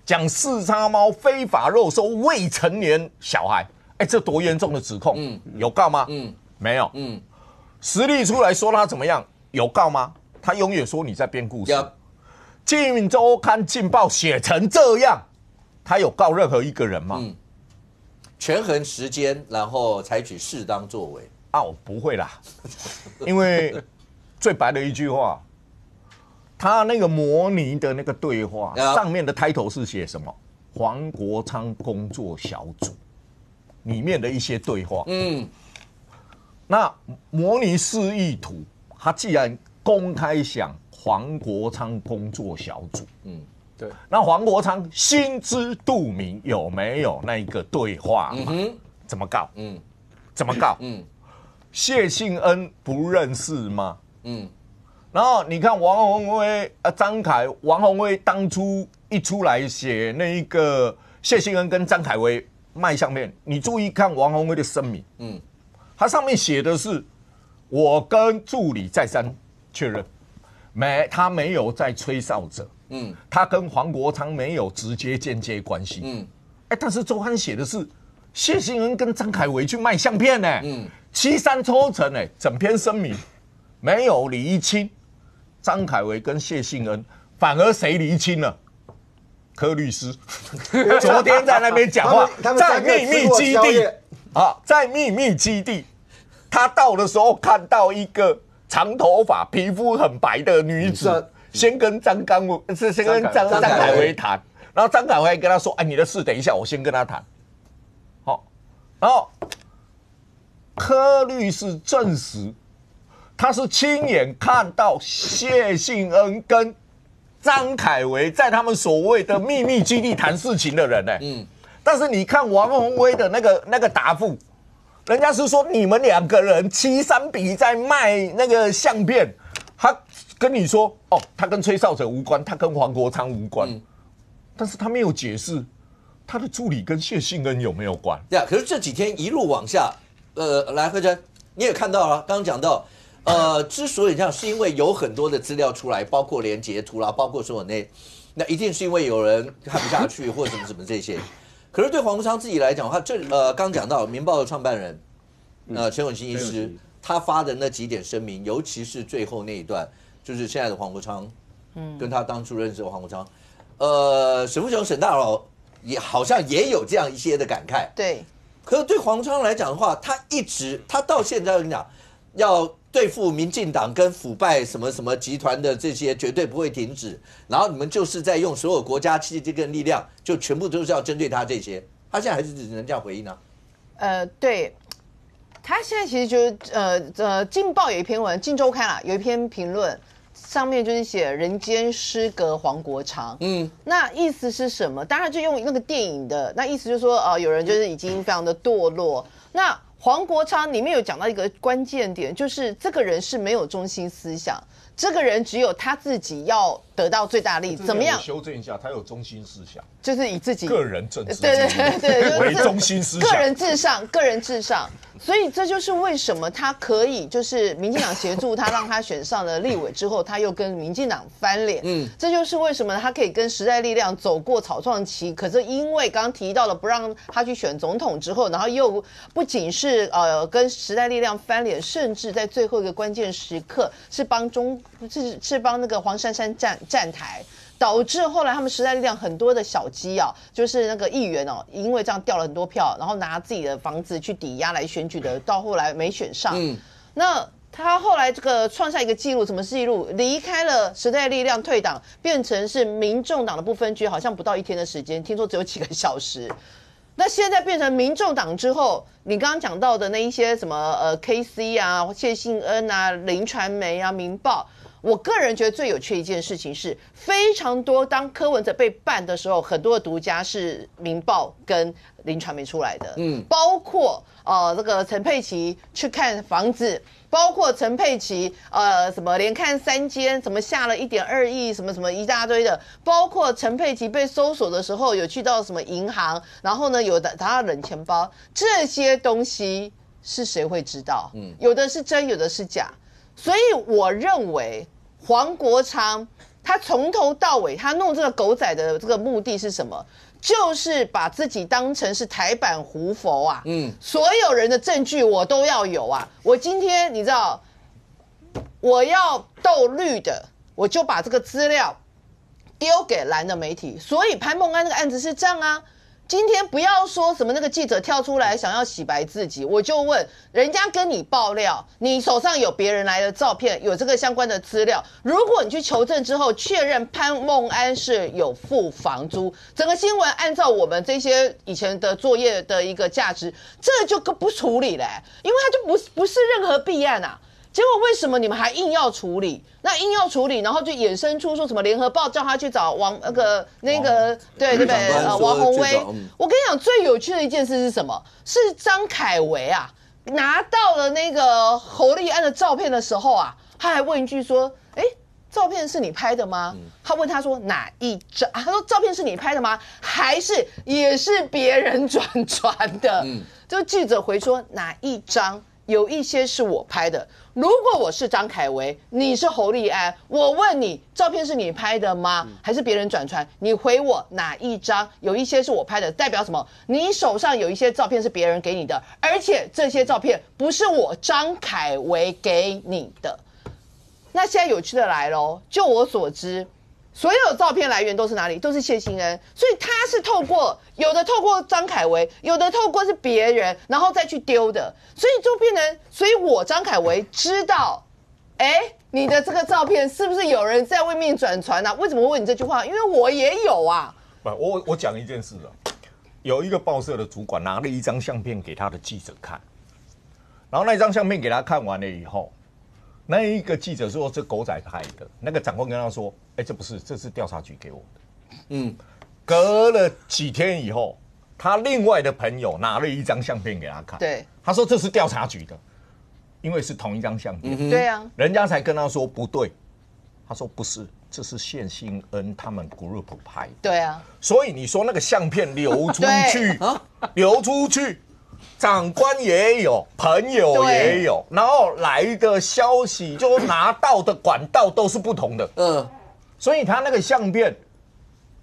讲四叉猫非法肉收未成年小孩，这多严重的指控？有告吗？没有。实力出来说他怎么样？有告吗？他永远说你在编故事。镜周刊劲爆写成这样，他有告任何一个人吗？权衡时间，然后采取适当作为。我不会啦，因为最白的一句话，他那个模拟的那个对话上面的 title 是写什么？黄国昌工作小组里面的一些对话。那模拟示意图，他既然公开讲黄国昌工作小组，对，那黄国昌心知肚明有没有那个对话嘛？怎么告？怎么告？谢信恩不认识吗？然后你看王宏威、张凯，王宏威当初一出来写那一个谢信恩跟张凯威卖相片，你注意看王宏威的声明，他上面写的是我跟助理再三确认，他没有在吹哨者，他跟黄国昌没有直接间接关系，但是周刊写的是谢信恩跟张凯维去卖相片呢，73抽成呢，整篇声明没有厘清张凯维跟谢信恩，反而谁厘清了？柯律师昨天在那边讲话，在秘密基地在秘密基地，他到的时候看到一个长头发、皮肤很白的女子，先跟张凯维谈，然后张凯维跟他说：“你的事等一下，我先跟他谈。”然后柯律师证实，他是亲眼看到谢信恩跟张凯维在他们所谓的秘密基地谈事情的人呢。但是你看王宏威的那个答复，人家是说你们两个人73比在卖那个相片，他跟你说他跟吹哨者无关，他跟黄国昌无关，但是他没有解释他的助理跟谢信恩有没有关？对啊，可是这几天一路往下，来慧珍，你也看到了，刚刚讲到，之所以这样，是因为有很多的资料出来，包括连截图啦，包括所有那一定是因为有人看不下去或什么这些。可是对黄国昌自己来讲的话，刚讲到《民报》的创办人，陈永新医师，他发的那几点声明，尤其是最后那一段，就是现在的黄国昌，跟他当初认识的黄国昌，沈富雄沈大佬。也好像也有这样一些的感慨，对。可是对黄昌来讲的话，他到现在跟你讲，要对付民进党跟腐败什么什么集团的这些，绝对不会停止。然后你们就是在用所有国家气这个力量，就全部都是要针对他这些。他现在还是只能这样回应呢？对。他现在其实就是《镜报》有一篇文，《镜周刊》啦有一篇评论。上面就是写人间失格黄国昌，那意思是什么？当然就用那个电影的，那意思就是说，有人就是已经非常的堕落。那黄国昌里面有讲到一个关键点，就是这个人是没有中心思想，这个人只有他自己要得到最大利益，怎么样？修正一下，他有中心思想，就是以自己个人政治对为中心思想，个人至上。所以这就是为什么他可以，就是民进党协助他，让他选上了立委之后，他又跟民进党翻脸。这就是为什么他可以跟时代力量走过草创期。可是因为刚刚提到了不让他去选总统之后，然后又不仅是跟时代力量翻脸，甚至在最后一个关键时刻是帮那个黄珊珊站台。导致后来他们时代力量很多的小鸡啊，就是那个议员哦，因为这样掉了很多票，然后拿自己的房子去抵押来选举的，到后来没选上。那他后来这个创下一个记录，什么记录？离开了时代力量退党，变成是民众党的不分区，好像不到1天的时间，听说只有几个小时。那现在变成民众党之后，你刚刚讲到的那一些什么KC 啊、谢信恩啊、林传媒啊、民报。我个人觉得最有趣的一件事情是，非常多当柯文哲被办的时候，很多的独家是民报跟林传媒出来的，包括这个陈佩琪去看房子，包括陈佩琪什么连看3间，什么下了1.2亿，什么一大堆的，包括陈佩琪被搜索的时候有去到什么银行，然后呢有拿到冷钱包，这些东西是谁会知道？有的是真，有的是假。所以我认为黄国昌他从头到尾他弄这个狗仔的这个目的是什么？就是把自己当成是台版胡佛啊，所有人的证据我都要有啊。我今天你知道我要斗绿的，我就把这个资料丢给蓝的媒体。所以潘孟安那个案子是这样啊。今天不要说什么那个记者跳出来想要洗白自己，我就问人家跟你爆料，你手上有别人来的照片，有这个相关的资料，如果你去求证之后确认潘孟安是有付房租，整个新闻按照我们这些以前的作业的一个价值，这就不处理了因为它就不是任何弊案啊。结果为什么你们还硬要处理？那硬要处理，然后就衍生出说什么联合报叫他去找王王宏威。我跟你讲，最有趣的一件事是什么？是张凯维啊，拿到了那个侯立安的照片的时候啊，他还问一句说：“照片是你拍的吗？”他问他说哪一张？他说照片是你拍的吗？还是也是别人转传的？就记者回说哪一张？有一些是我拍的。如果我是张凯维，你是侯立安，我问你，照片是你拍的吗？还是别人转传？你回我哪一张？有一些是我拍的，代表什么？你手上有一些照片是别人给你的，而且这些照片不是我张凯维给你的。那现在有趣的来咯，就我所知，所有照片来源都是哪里？都是谢欣恩，所以他是有的透过张凯维，有的透过是别人，然后再去丢的，所以就变成，所以我张凯维知道，你的这个照片是不是有人在外面转传啊？为什么会问你这句话？因为我也有啊。我讲一件事啊，有一个报社的主管拿了一张相片给他的记者看，然后那张相片给他看完了以后，那一个记者说这狗仔拍的，那个长官跟他说，这不是，这是调查局给我的。隔了几天以后，他另外的朋友拿了一张相片给他看，对，他说这是调查局的，因为是同一张相片。对啊，人家才跟他说不对，他说不是，这是谢欣恩他们 group 拍的。对啊，所以你说那个相片流出去。长官也有，朋友也有，然后来的消息就拿到的管道都是不同的。所以他那个相片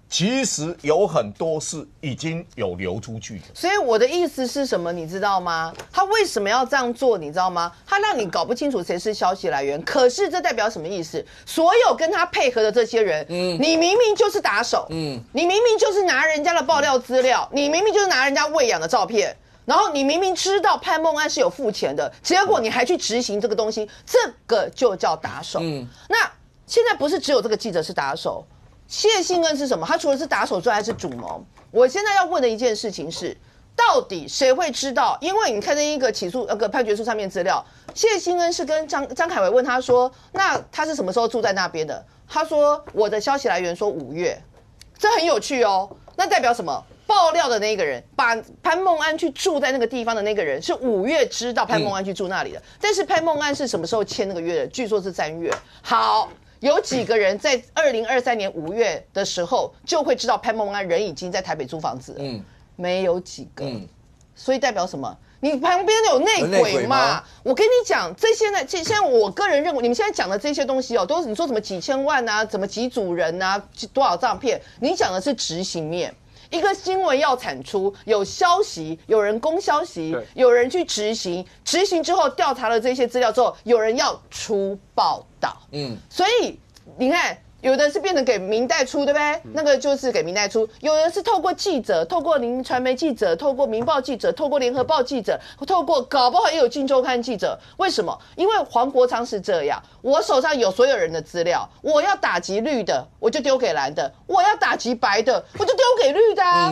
其实有很多是已经有流出去的。所以我的意思是什么，你知道吗？他为什么要这样做，你知道吗？他让你搞不清楚谁是消息来源。可是这代表什么意思？所有跟他配合的这些人，你明明就是打手，你明明就是拿人家的爆料资料，你明明就是拿人家喂养的照片。然后你明明知道潘孟安是有付钱的，结果你还去执行这个东西，这个就叫打手。那现在不是只有这个记者是打手，谢欣恩是什么？他除了是打手之外，还是主谋。我现在要问的一件事情是，到底谁会知道？因为你看那一个判决书上面资料，谢欣恩是跟张凯维问他说，那他是什么时候住在那边的？他说我的消息来源说5月，这很有趣哦。那代表什么？爆料的那个人，把潘孟安去住在那个地方的那个人，是5月知道潘孟安去住那里的。但是潘孟安是什么时候签那个约的？据说是3月。好，有几个人在2023年5月的时候就会知道潘孟安人已经在台北租房子了？没有几个。所以代表什么？你旁边有内鬼嘛？我跟你讲，现在我个人认为，你们现在讲的这些东西哦，都是你说什么几千万啊，怎么几组人啊，多少诈骗？你讲的是执行面。一个新闻要产出，有消息，有人公消息，有人去执行，执行之后调查了这些资料之后，有人要出报道。所以你看。有的是变成给民代出，对不对？那个就是给民代出。有的是透过记者，透过林传媒记者，透过民报记者，透过联合报记者，透过搞不好也有镜周刊记者。为什么？因为黄国昌是这样，我手上有所有人的资料，我要打击绿的，我就丢给蓝的；我要打击白的，我就丢给绿的啊。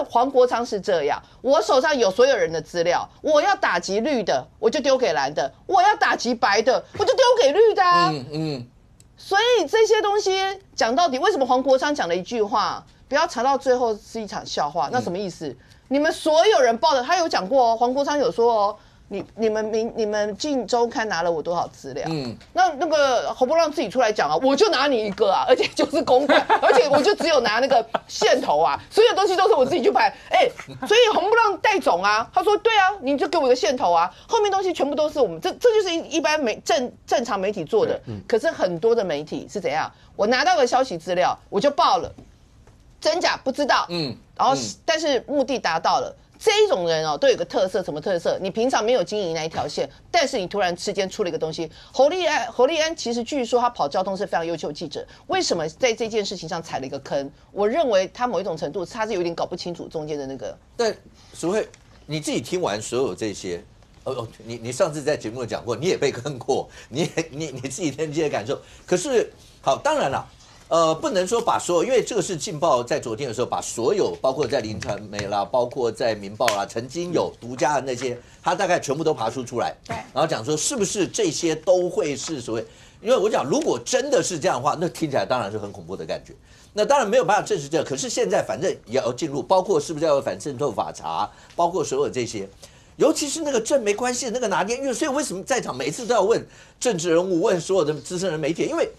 黄国昌是这样，我手上有所有人的资料，我要打击绿的，我就丢给蓝的；我要打击白的，我就丢给绿的啊。所以这些东西讲到底，为什么黄国昌讲了一句话，不要查到最后是一场笑话？那什么意思？你们所有人报的，他有讲过哦，黄国昌有说哦。你们镜周刊拿了我多少资料？那个侯伯让自己出来讲啊，我就拿你一个啊，而且就是公开，而且我就只有拿那个线头啊，所有东西都是我自己去拍。所以侯伯让戴总啊，他说对啊，你就给我一个线头啊，后面东西全部都是我们，这就是一般正常媒体做的。可是很多的媒体是怎样？我拿到个消息资料，我就报了，真假不知道。然后但是目的达到了。这一种人哦，都有个特色，什么特色？你平常没有经营那一条线，但是你突然之间出了一个东西。侯立安其实据说他跑交通是非常优秀记者，为什么在这件事情上踩了一个坑？我认为他某一种程度他是有点搞不清楚中间的那个。但所谓你自己听完所有这些，你上次在节目讲过，你也被坑过，你自己听这些感受。可是好，当然了。不能说把所有，因为这个是劲爆在昨天的时候把所有，包括在林传媒啦，包括在民报啦，曾经有独家的那些，他大概全部都爬出来，然后讲说是不是这些都会是所谓，因为我讲如果真的是这样的话，那听起来当然是很恐怖的感觉。那当然没有办法证实这个，可是现在反正也要进入，包括是不是要有反渗透法查，包括所有这些。尤其是那个政媒关系的那个拿捏，因为所以为什么在场每次都要问政治人物，问所有的资深人媒体，因为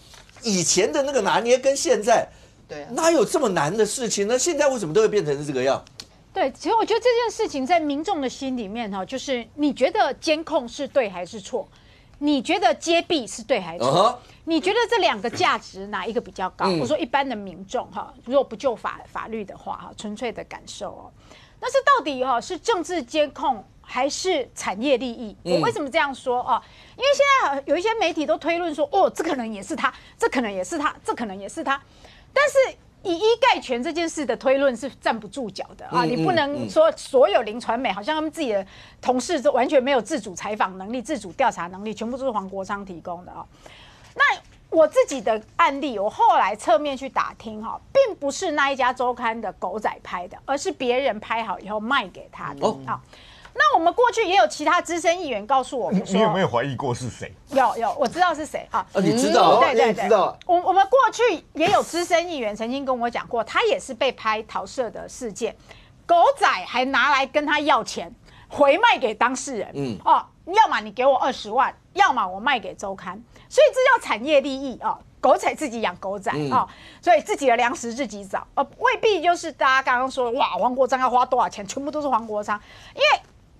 以前的那个拿捏跟现在，对，哪有这么难的事情呢？现在为什么都会变成这个样？对，其实我觉得这件事情在民众的心里面哈，就是你觉得监控是对还是错？你觉得揭弊是对还是错？你觉得这两个价值哪一个比较高？我说一般的民众哈，如果不就法律的话哈，纯粹的感受哦，但是到底哈是政治监控还是产业利益？我为什么这样说啊？因为现在有一些媒体都推论说，哦，这可能也是他，这可能也是他，这可能也是他，但是以一概全这件事的推论是站不住脚的啊！你不能说所有林传媒好像他们自己的同事都完全没有自主采访能力、自主调查能力，全部都是黄国昌提供的啊。那我自己的案例，我后来侧面去打听哈，并不是那一家周刊的狗仔拍的，而是别人拍好以后卖给他的啊。那我们过去也有其他资深议员告诉我们说，你有没有怀疑过是谁？有，我知道是谁啊。你知道？对，知道。我们过去也有资深议员曾经跟我讲过，他也是被拍桃色的事件，狗仔还拿来跟他要钱，回卖给当事人。要么你给我20万，要么我卖给周刊，所以这叫产业利益啊。狗仔自己养狗仔所以自己的粮食自己找，未必就是大家刚刚说哇，黄国昌要花多少钱，全部都是黄国昌，因为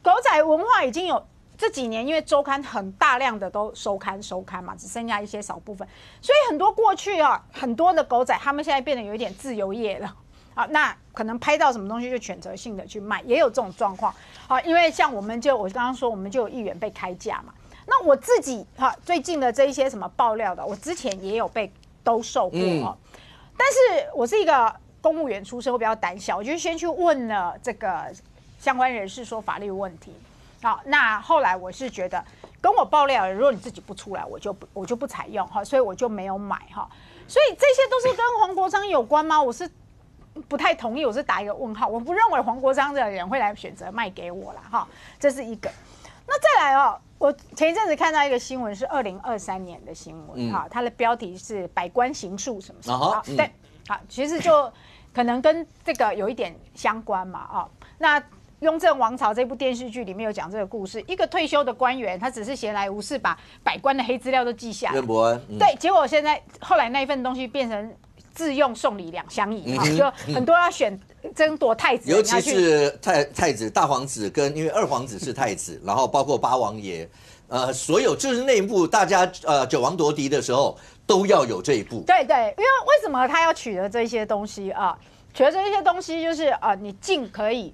狗仔文化已经有这几年，因为周刊很大量的都收刊嘛，只剩下一些少部分，所以很多过去很多的狗仔，他们现在变得有一点自由业了那可能拍到什么东西就选择性的去卖，也有这种状况因为像我刚刚说，我们就有议员被开价嘛。那我自己最近的这一些什么爆料的，我之前也有被兜售过但是我是一个公务员出身，我比较胆小，我就先去问了这个相关人士说法律问题。好，那后来我是觉得跟我爆料，如果你自己不出来，我就不采用哈，所以我就没有买哈。所以这些都是跟黄国昌有关吗？我是不太同意，我是打一个问号。我不认为黄国昌的人会来选择卖给我啦哈，这是一个。那再来哦，我前一阵子看到一个新闻是2023年的新闻哈，它的标题是百官行述什么什么，对，好，其实就可能跟这个有一点相关嘛啊。那《雍正王朝》这部电视剧里面有讲这个故事，一个退休的官员，他只是闲来无事，把百官的黑资料都记下来。对，结果后来那一份东西变成自用送礼2相宜，就很多要争夺太子，尤其是太子大皇子跟因为二皇子是太子，然后包括八王爷，所有就是那一部大家九王夺嫡的时候都要有这一部。对对，因为为什么他要取得这些东西啊？取得这些东西就是你进可以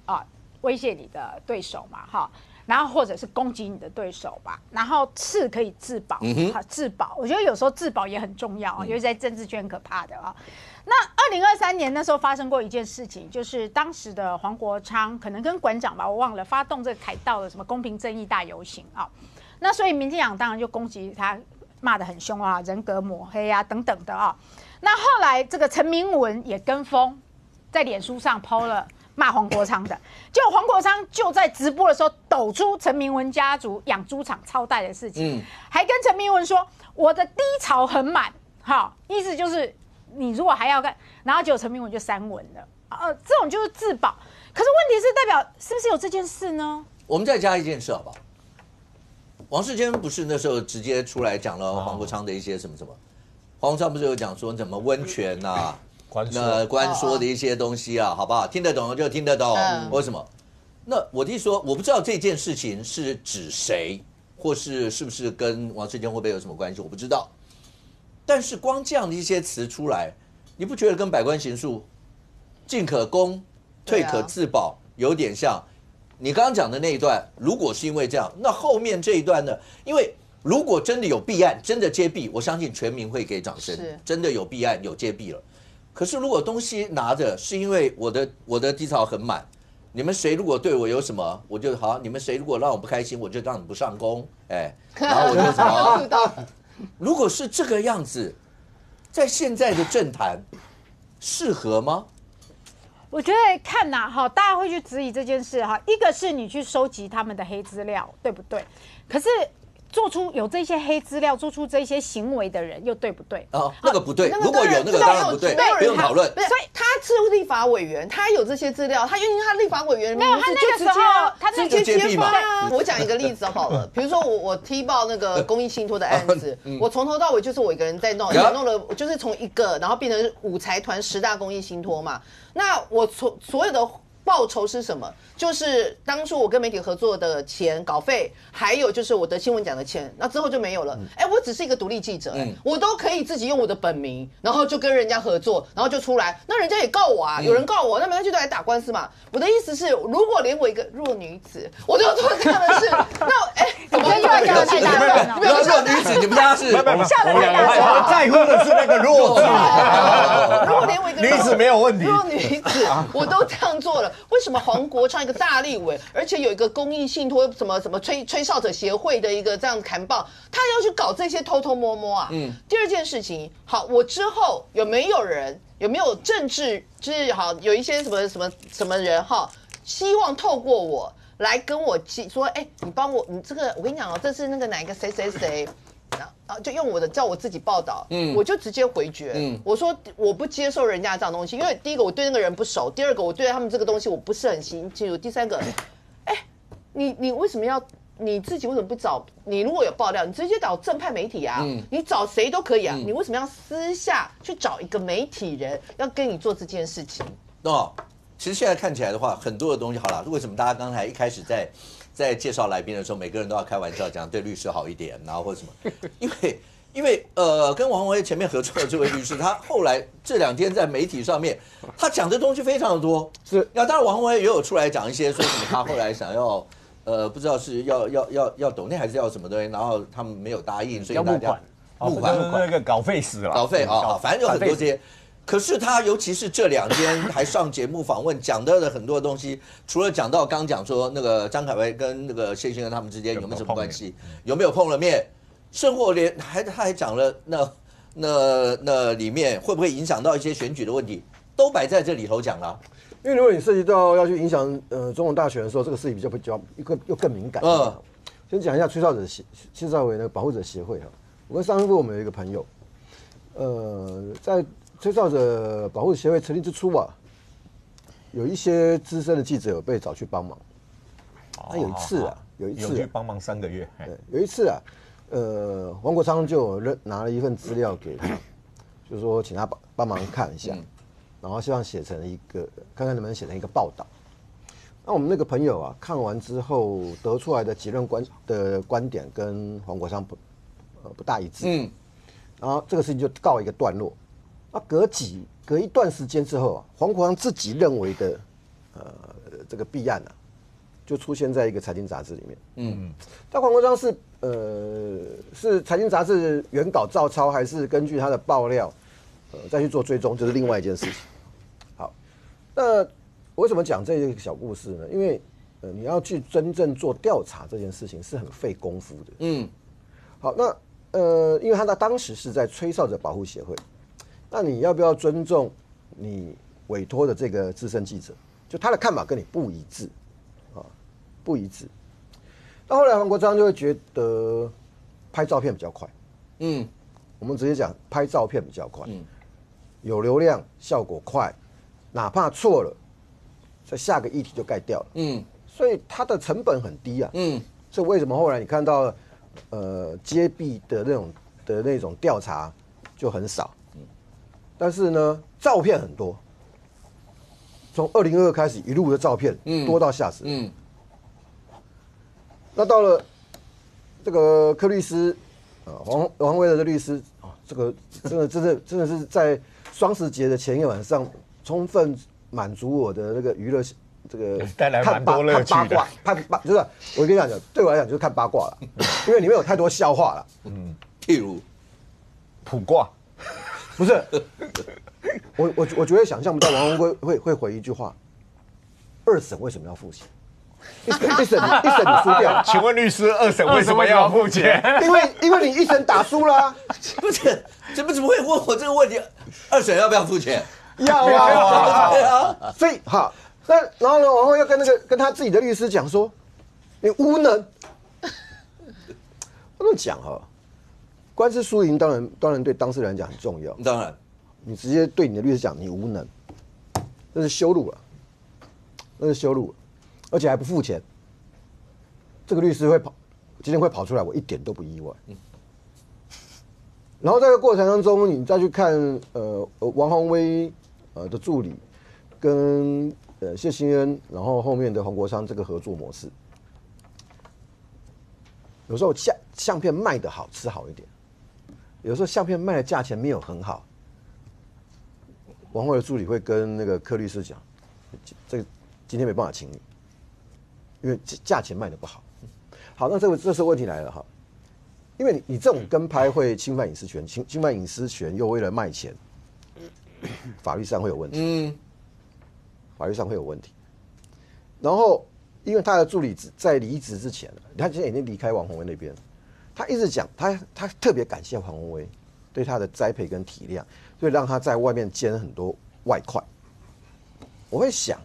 威胁你的对手嘛，哈，然后或者是攻击你的对手吧，然后次可以自保，自保，我觉得有时候自保也很重要，尤其在政治圈很可怕的啊。那2023年那时候发生过一件事情，就是当时的黄国昌可能跟馆长吧，我忘了，发动这个凯道的什么公平正义大游行啊，那所以民进党当然就攻击他，骂得很凶啊，人格抹黑啊等等的啊。那后来这个陈明文也跟风，在脸书上 PO 了骂黄国昌的，结果黄国昌就在直播的时候抖出陈明文家族养猪场超贷的事情，还跟陈明文说我的低潮很满，好，意思就是你如果还要干，然后结果陈明文就删文了，这种就是自保。可是问题是代表是不是有这件事呢？我们再加一件事好不好？王世坚不是那时候直接出来讲了黄国昌的一些什么什么，黄国昌不是有讲说怎么温泉啊？官说的一些东西啊，好不好？听得懂就听得懂，为什么？那我弟说，我不知道这件事情是指谁，或是不是跟王世坚会不会有什么关系，我不知道。但是光这样的一些词出来，你不觉得跟百官行述、进可攻、退可自保有点像？你刚刚讲的那一段，如果是因为这样，那后面这一段呢？因为如果真的有弊案，真的揭弊，我相信全民会给掌声。真的有弊案，有揭弊了。可是如果东西拿着是因为我的低潮很满，你们谁如果对我有什么，我就好；你们谁如果让我不开心，我就让你不上工，然后我就什么？如果是这个样子，在现在的政坛适合吗？我觉得看呐，哈，大家会去质疑这件事哈。一个是你去收集他们的黑资料，对不对？可是做出有这些黑资料、做出这些行为的人又对不对？那个不对。如果有那个当然不对，不用讨论。所以他是立法委员，他有这些资料，他因为他立法委员没有，他那个时候他直接揭发啊。我讲一个例子好了，比如说我踢爆那个公益信托的案子，我从头到尾就是我一个人在弄了，就是从一个然后变成5财团10大公益信托嘛。那我所有的报酬是什么？就是当初我跟媒体合作的钱、稿费，还有就是我得新闻奖的钱，那之后就没有了。我只是一个独立记者，我都可以自己用我的本名，然后就跟人家合作，然后就出来，那人家也告我啊，有人告我，那没关系，就来打官司嘛。我的意思是，如果连我一个弱女子，我都做这样的事，那怎么又要太大声了？不要弱女子，你们家是笑得太大声了。在乎的是那个弱女。如果连我一个女子没有问题，弱女子我都这样做了，为什么黄国昌一个大立委，而且有一个公益信托什么吹哨者协会的一个这样砍报，他要去搞这些偷偷摸摸啊？第二件事情，好，我之后有没有政治，就是好有一些什么人哈，希望透过我来跟我说，你帮我，你这个我跟你讲哦，这是那个哪一个谁谁谁。就用我的叫我自己报道，我就直接回绝，我说我不接受人家这样东西，因为第一个我对那个人不熟，第二个我对他们这个东西我不是很清楚，第三个，你为什么要你自己为什么不找？你如果有爆料，你直接找正派媒体啊，你找谁都可以啊，你为什么要私下去找一个媒体人要跟你做这件事情？其实现在看起来的话，很多的东西好了，为什么大家刚才一开始在介绍来宾的时候，每个人都要开玩笑讲对律师好一点，然后或者什么？因为跟王宏威前面合作的这位律师，他后来这2天在媒体上面，他讲的东西非常的多。是，当然王宏威也有出来讲一些说什么他后来想要不知道是要抖内还是要什么东西，然后他们没有答应，所以大家募款那个稿费死了，稿费啊，反正有很多这些。可是他尤其是这2天还上节目访问，讲的很多东西，除了讲到刚讲说那个张凯威跟那个谢欣恩他们之间有没有什么关系，有没有碰了面，甚或连他还讲了那里面会不会影响到一些选举的问题，都摆在这里头讲了。因为如果你涉及到要去影响总统大选的时候，这个事情比较又更敏感。先讲一下吹哨为那个保护者协会哈。我跟上一部我们有一个朋友，在吹哨者保护协会成立之初啊，有一些资深的记者有被找去帮忙。那有一次有去帮忙3个月。对，有一次啊，黄国昌就拿了一份资料给他，就是说请他帮忙看一下，然后希望写成看看能不能写成一个报道。那我们那个朋友啊，看完之后得出来的结论观点跟黄国昌不大一致。然后这个事情就告一个段落。那隔一段时间之后啊，黄国昌自己认为的这个弊案啊，就出现在一个财经杂志里面。但黄国昌是财经杂志原稿照抄，还是根据他的爆料再去做追踪，就是另外一件事情。好，那我为什么讲这个小故事呢？因为你要去真正做调查这件事情是很费功夫的。好，那因为他当时是在吹哨者保护协会。那你要不要尊重你委托的这个资深记者？就他的看法跟你不一致，不一致。那后来黄国昌就会觉得拍照片比较快。我们直接讲拍照片比较快，有流量，效果快，哪怕错了，在下个议题就盖掉了。所以它的成本很低啊。所以为什么后来你看到揭弊的那种调查就很少？但是呢，照片很多，从2022开始一路的照片多到吓死人。那到了这个柯律师王威的律师这个真的是在双十节的前一晚上，充分满足我的那个娱乐这个带来蛮多乐趣的。就是我跟你讲，对我来讲就是看八卦了，因为里面有太多笑话了。譬如卜卦。不是，我觉得想象不到王文贵会回一句话：2审为什么要付钱？一审你输掉，请问律师，2审为什么要付钱？因为你1审打输了。不是，怎么会问我这个问题？2审要不要付钱？要啊，对啊。所以好，那然后呢，王慧要跟他自己的律师讲说，你无能。我们讲哈。官司输赢当然对当事人来讲很重要。当然，你直接对你的律师讲你无能，那是羞辱了，而且还不付钱。这个律师今天会跑出来，我一点都不意外。然后在这个过程当中，你再去看王宏威的助理跟谢欣恩，然后后面的黄国昌这个合作模式，有时候相片卖得好吃好一点。有时候相片卖的价钱没有很好，王慧的助理会跟那个柯律师讲，这个今天没办法请你，因为价钱卖的不好。好，那这时候问题来了哈，因为你这种跟拍会侵犯隐私权，侵犯隐私权又为了卖钱，法律上会有问题。法律上会有问题。然后，因为他的助理在离职之前，他现在已经离开王宏威那边。他一直讲，他特别感谢黄宏威对他的栽培跟体谅，所以让他在外面兼很多外快。我会想，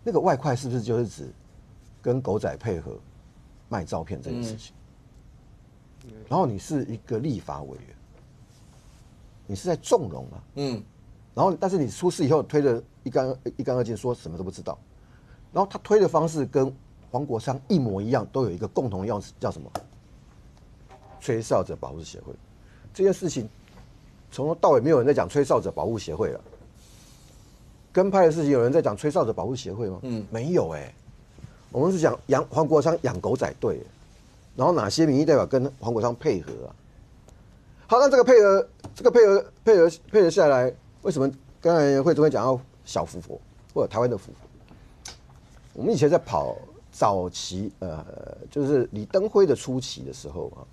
那个外快是不是就是指跟狗仔配合卖照片这件事情？然后你是一个立法委员，你是在纵容嘛？然后但是你出事以后推得一干二净，说什么都不知道。然后他推的方式跟黄国昌一模一样，都有一个共同的样子，叫什么？吹哨者保护协会。这件事情从头到尾没有人在讲吹哨者保护协会了。跟拍的事情有人在讲吹哨者保护协会吗？没有我们是讲黄国昌养狗仔队，然后哪些民意代表跟黄国昌配合啊？好，那这个配合下来，为什么刚才会总会讲到小福佛或者台湾的福佛？我们以前在跑早期，就是李登辉的初期的时候啊，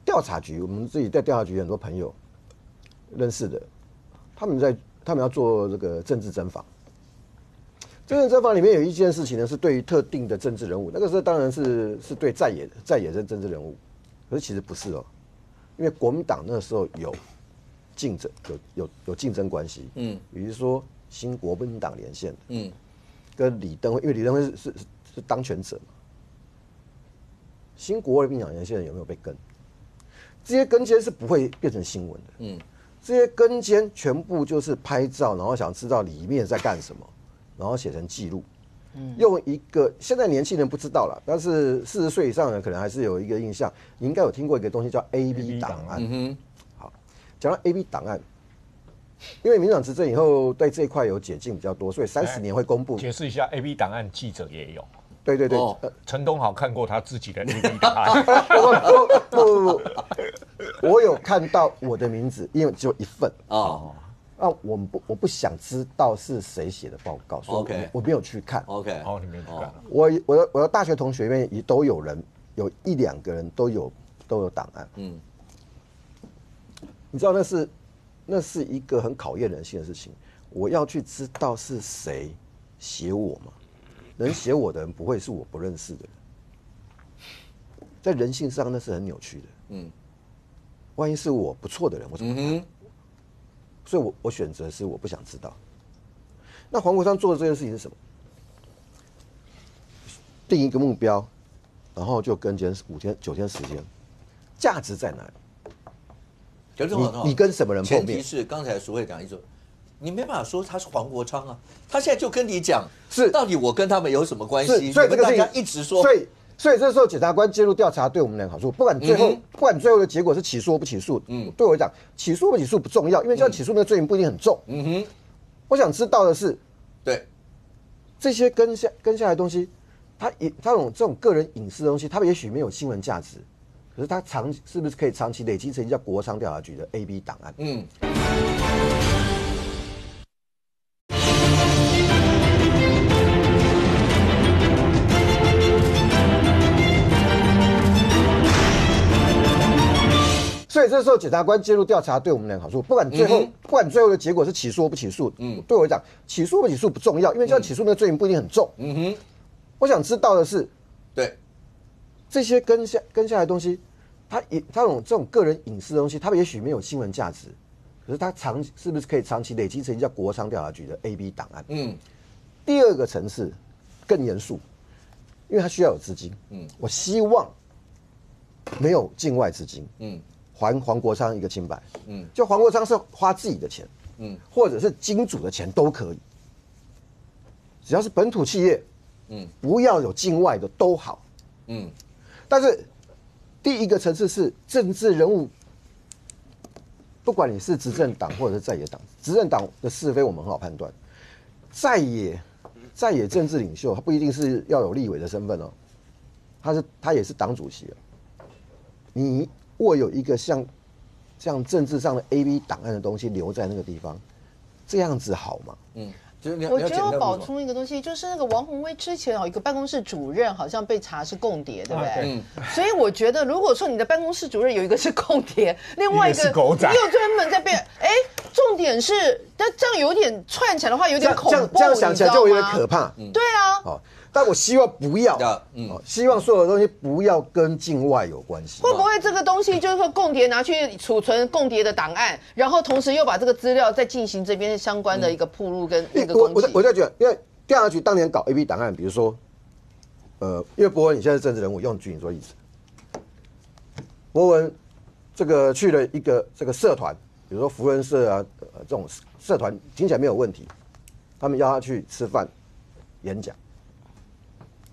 调查局，我们自己在调查局很多朋友，认识的，他们要做这个政治侦访。政治侦访里面有一件事情呢，是对于特定的政治人物，那个时候当然是对在野的政治人物，可是其实不是哦，因为国民党那时候有竞争，有竞争关系，比如说新国民党连线，跟李登辉，因为李登辉是当权者嘛，新国民党连线有没有被跟？这些跟监是不会变成新闻的，这些跟监全部就是拍照，然后想知道里面在干什么。然后写成记录，用一个现在年轻人不知道了，但是40岁以上的人可能还是有一个印象，你应该有听过一个东西叫 AB 档案。好，讲到 AB 档案，因为民进党执政以后对这一块有解禁比较多，所以30年会公布。解释一下 AB 档案，记者也有。对，陈东豪看过他自己的 AB 档案。我有看到我的名字，因为只有一份哦。我不想知道是谁写的报告，所以我没有去看。OK， 你没有去看。我的大学同学里面也都有人，有1-2个人都有档案。你知道那是一个很考验人性的事情。我要去知道是谁写我吗？能写我的人不会是我不认识的人，在人性上那是很扭曲的。万一是我不错的人，我怎么办？所以我选择是我不想知道。那黄国昌做的这件事情是什么？定一个目标，然后就跟监5天9天时间，价值在哪里？你跟什么人碰面？前提是刚才苏会长一说，你没办法说他是黄国昌啊，他现在就跟你讲，是到底我跟他们有什么关系？所以这个事情一直说，所以这时候检察官介入调查对我们俩好处，不管最后的结果是起诉或不起诉，对我来讲，起诉不起诉不重要，因为这样起诉那个罪名不一定很重。我想知道的是，对这些跟下来的东西，他这种个人隐私的东西，他也许没有新闻价值，可是他是不是可以长期累积成叫国昌调查局的 AB 档案？所以这时候检察官介入调查对我们俩好处，不管最后的结果是起诉或不起诉，对我来讲，起诉不起诉不重要，因为这样起诉那个罪名不一定很重。我想知道的是，对这些跟下来的东西，他这种个人隐私的东西，他也许没有新闻价值，可是他是不是可以长期累积成叫国昌调查局的 AB 档案？第二个层次更严肃，因为他需要有资金。我希望没有境外资金。还黄国昌一个清白，就黄国昌是花自己的钱，或者是金主的钱都可以，只要是本土企业，不要有境外的都好，但是第一个层次是政治人物，不管你是执政党或者是在野党，执政党的是非我们很好判断，在野政治领袖他不一定是要有立委的身份哦，他也是党主席，你握有一个像政治上的 AB 档案的东西留在那个地方，这样子好吗？我觉得我补充一个东西，就是那个王宏威之前有一个办公室主任好像被查是共谍，对不对？所以我觉得，如果说你的办公室主任有一个是共谍，另外一个又专门在被重点是，但这样有点串起来的话，有点恐怖，这样想起来就有点可怕。对啊。但我希望不要，希望所有的东西不要跟境外有关系。会不会这个东西就是说共谍拿去储存共谍的档案，然后同时又把这个资料再进行这边相关的一个铺路跟那个攻击？我就觉得，因为调查局当年搞 AB 档案，比如说，因为博文你现在是政治人物，用举你做例子，博文这个去了一个这个社团，比如说福人社啊，这种社团听起来没有问题，他们邀他去吃饭、演讲。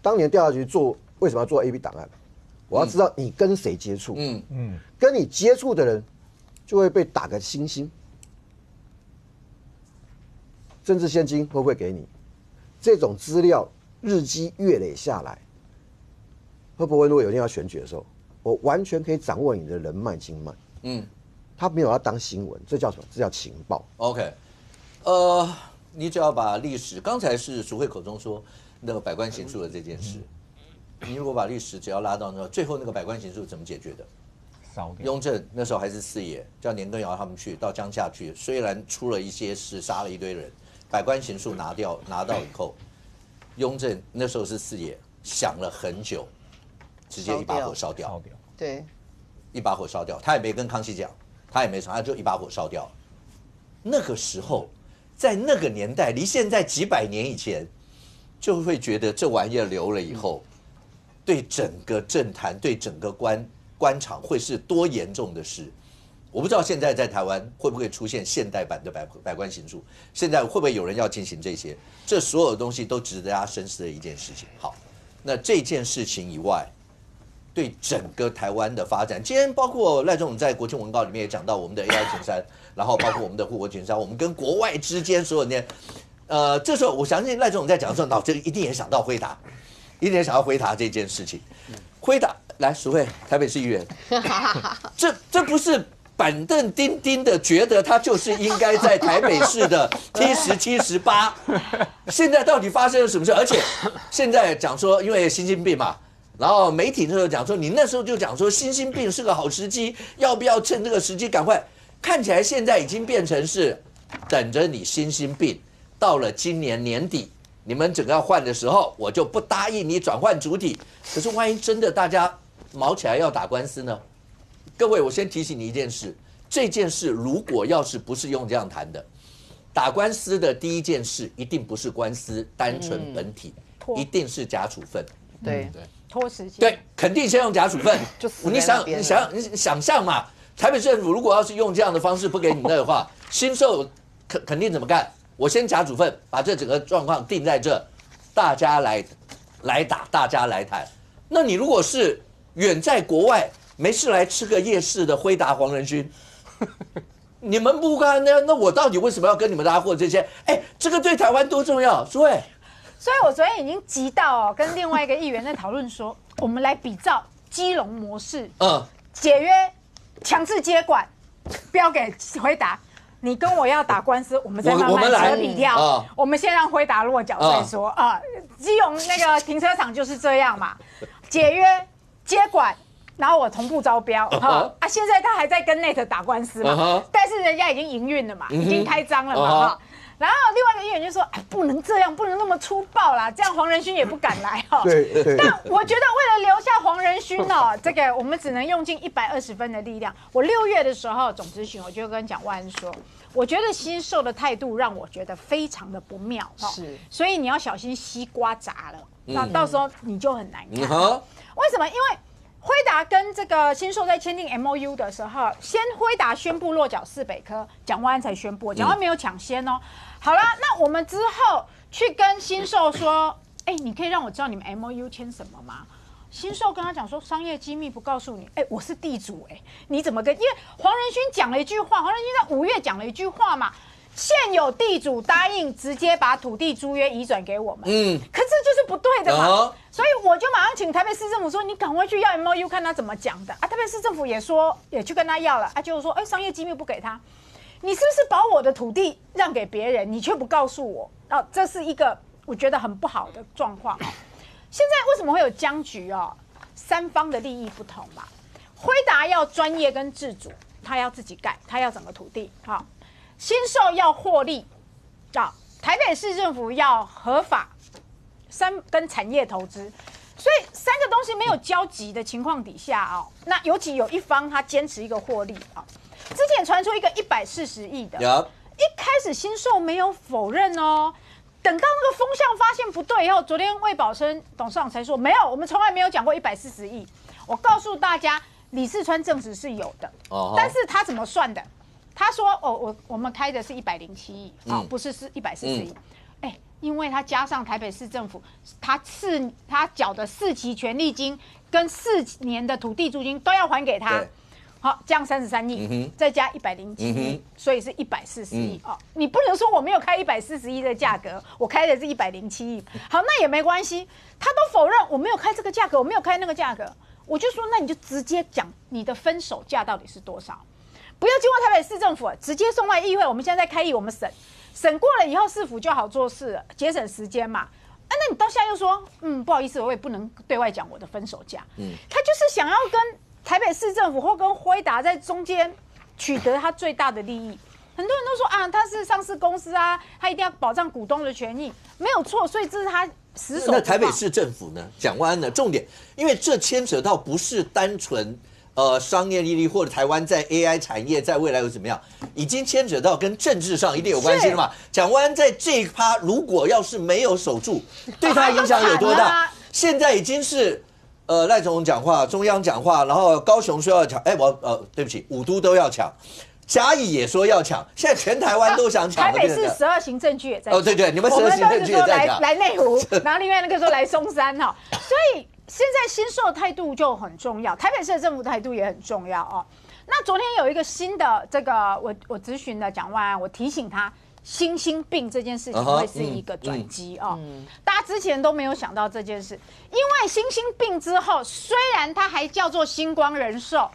当年调查局为什么要做 AB 档案？我要知道你跟谁接触，跟你接触的人就会被打个星星。政治现金会不会给你？这种资料日积月累下来，何伯文如果有一天要选举的时候，我完全可以掌握你的人脉经脉。他没有要当新闻，这叫什么？这叫情报。OK， 你只要把历史，刚才是淑慧口中说那个百官行诉的这件事，你如果把历史只要拉到那最后那个百官行诉怎么解决的？烧掉。雍正那时候还是四爷，叫年羹尧他们去到江夏去，虽然出了一些事，杀了一堆人，百官行书拿到以后，雍正那时候是四爷，想了很久，直接一把火烧掉。对，一把火烧掉，他也没跟康熙讲，他也没说，他就一把火烧掉。那个时候，在那个年代，离现在几百年以前，就会觉得这玩意儿留了以后，对整个政坛、对整个官场会是多严重的事。我不知道现在在台湾会不会出现现代版的百官行书，现在会不会有人要进行这些？这所有东西都值得大家深思的一件事情。好，那这件事情以外，对整个台湾的发展，今天包括赖总统在国庆文告里面也讲到我们的 AI 群山，然后包括我们的护国群山，我们跟国外之间所有的，这时候我相信赖总统在讲的时候，脑子里一定也想到辉达，一定也想要辉达这件事情。辉达，来，淑慧，台北市议员，这不是板凳钉钉的觉得他就是应该在台北市的T10、T18，现在到底发生了什么事？而且现在讲说，因为新兴病嘛。然后媒体那时候讲说，你那时候就讲说新兴病是个好时机，要不要趁这个时机赶快？看起来现在已经变成是等着你新兴病到了今年年底，你们整个要换的时候，我就不答应你转换主体。可是万一真的大家毛起来要打官司呢？各位，我先提醒你一件事，这件事如果要是不是用这样谈的，打官司的第一件事一定不是官司单纯本体，一定是假处分。对。拖时间，对，肯定先用假处分。你想象嘛，台北政府如果要是用这样的方式不给你的话，新售肯定怎么干？我先假处分，把这整个状况定在这，大家来打，大家来谈。那你如果是远在国外，没事来吃个夜市的辉达黄仁勋，你们不干呢？那我到底为什么要跟你们拉货这些？哎，这个对台湾多重要，诸位。所以我昨天已经急到跟另外一个议员在讨论说，我们来比照基隆模式，解约、强制接管，不要给辉达。你跟我要打官司，我们再慢慢扯比跳。我们先让辉达落脚再说啊。基隆那个停车场就是这样嘛，解约、接管，然后我同步招标现在他还在跟 Net 打官司嘛，但是人家已经营运了嘛，已经开张了嘛然后另外一个议员就说：“哎，不能这样，不能那么粗暴啦，这样黄仁勋也不敢来对。但我觉得为了留下黄仁勋这个我们只能用尽120分的力量。我6月的时候总咨询，我就跟蒋万安说，我觉得新售的态度让我觉得非常的不妙是，所以你要小心西瓜砸了，那到时候你就很难看。为什么？因为辉达跟这个新售在签订 MOU 的时候，先辉达宣布落脚4北科，蒋万安才宣布，蒋万安没有抢先哦。好了，那我们之后去跟新售说，哎，你可以让我知道你们 MOU 签什么吗？新售跟他讲说商业机密不告诉你，哎，我是地主，哎，你怎么跟？因为黄仁勋讲了一句话，黄仁勋在5月讲了一句话嘛。现有地主答应直接把土地租约移转给我们，可这就是不对的嘛，所以我就马上请台北市政府说，你赶快去要 MOU， 看他怎么讲的啊。台北市政府也说，也去跟他要了啊，就是说，哎，商业机密不给他，你是不是把我的土地让给别人，你却不告诉我？这是一个我觉得很不好的状况。现在为什么会有僵局三方的利益不同嘛，辉达要专业跟自主，他要自己盖，他要整个土地新售要获利，台北市政府要合法跟产业投资，所以3个东西没有交集的情况底下那尤其有一方他坚持一个获利之前传出一个140亿的，一开始新售没有否认哦，等到那个风向发现不对以后，昨天魏宝生董事长才说没有，我们从来没有讲过140亿。我告诉大家，李四川证实是有的，但是他怎么算的？他说：“我们开的是107亿不是140亿。因为他加上台北市政府，他缴的4期权利金跟4年的土地租金都要还给他。好，这样33亿，再加107亿，所以是140亿你不能说我没有开140亿的价格，我开的是107亿。好，那也没关系，他都否认我没有开这个价格，我没有开那个价格，我就说那你就直接讲你的分手价到底是多少。”不要经过台北市政府，直接送到议会。我们现在在开议，我们审过了以后，市府就好做事了，节省时间嘛。那你到现在又说，不好意思，我也不能对外讲我的分手价。他就是想要跟台北市政府或跟辉达在中间取得他最大的利益。很多人都说啊，他是上市公司啊，他一定要保障股东的权益，没有错，所以这是他死守。那台北市政府呢？蒋万安呢？重点，因为这牵扯到不是单纯商业利益或者台湾在 AI 产业在未来有怎么样，已经牵扯到跟政治上一定有关系了嘛。蒋万安在这一趴如果要是没有守住，对他影响有多大？现在已经是赖总统讲话，中央讲话，然后高雄说要抢，对不起，五都都要抢。嘉义也说要抢，现在全台湾都想抢。台北市12行政区也在抢。对，你们12行政区也在抢。来内湖，然后另外那个说来松山哈，所以现在新售态度就很重要，台北市的政府态度也很重要哦。那昨天有一个新的这个我咨询的蒋万安，我提醒他新兴病这件事情会是一个转机哦。大家之前都没有想到这件事，因为新兴病之后，虽然它还叫做星光人寿，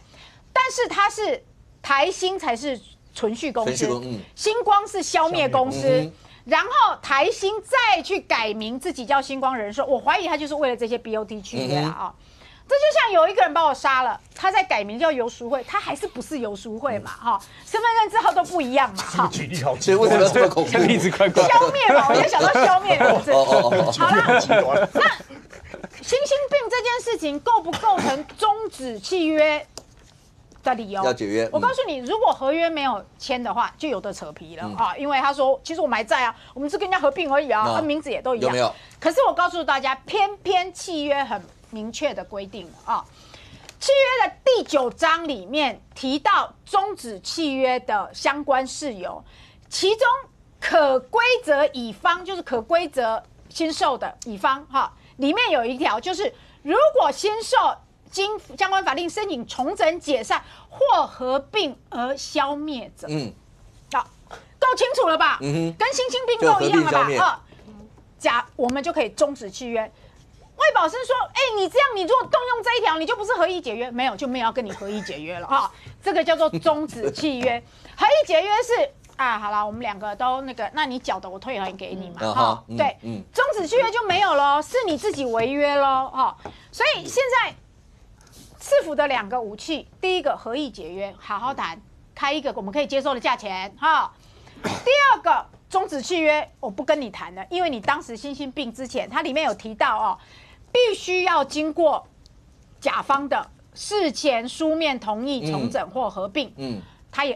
但是它是。台新才是存续公司，星光是消灭公司，然后台新再去改名自己叫星光人寿，我怀疑他就是为了这些 BOT 契约啊。这就像有一个人把我杀了，他在改名叫游淑慧，他还是不是游淑慧嘛？哈，身份证字号都不一样嘛？哈，举例好，所以为什么这么恐怖？例子快快消灭嘛，我就想到消灭两个字。好了，那新兴病这件事情构不构成终止契约的理由？要解约。我告诉你，如果合约没有签的话，就有的扯皮了啊，因为他说其实我们还在啊，我们是跟人家合并而已啊，名字也都一样。有没有？可是我告诉大家，偏偏契约很明确的规定了啊，契约的第9章里面提到终止契约的相关事由，其中可归责乙方就是可归责新售的乙方哈，里面有一条就是如果新售经相关法令申请重整、解散或合并而消灭者，好，够清楚了吧？跟新兴并购一样了吧？我们就可以终止契约。魏宝生说：“你这样，你如果动用这一条，你就不是合意解约，没有就没有要跟你合意解约了啊。这个叫做终止契约。合意解约是好了，我们两个都那个，那你缴的我退还给你嘛，对，终止契约就没有了，是你自己违约咯，所以现在市府的2个武器，第一个合意解约，好好谈，开一个我们可以接受的价钱，第二个终止契约，我不跟你谈了，因为你当时新兴病之前，它里面有提到必须要经过甲方的事前书面同意重整或合并，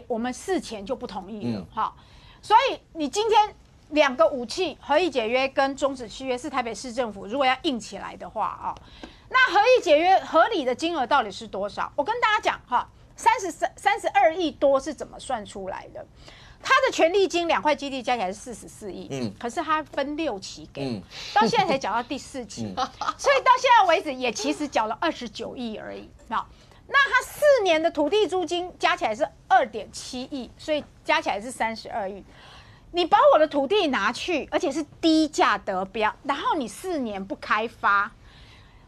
我们事前就不同意了，所以你今天2个武器，合意解约跟终止契约是台北市政府如果要硬起来的话那合意解约合理的金额到底是多少？我跟大家讲32亿多是怎么算出来的？他的权利金2块基地加起来是44亿，可是他分6期给，到现在才缴到第4期，所以到现在为止也其实缴了29亿而已。那他4年的土地租金加起来是2.7亿，所以加起来是32亿。你把我的土地拿去，而且是低价得标，然后你4年不开发，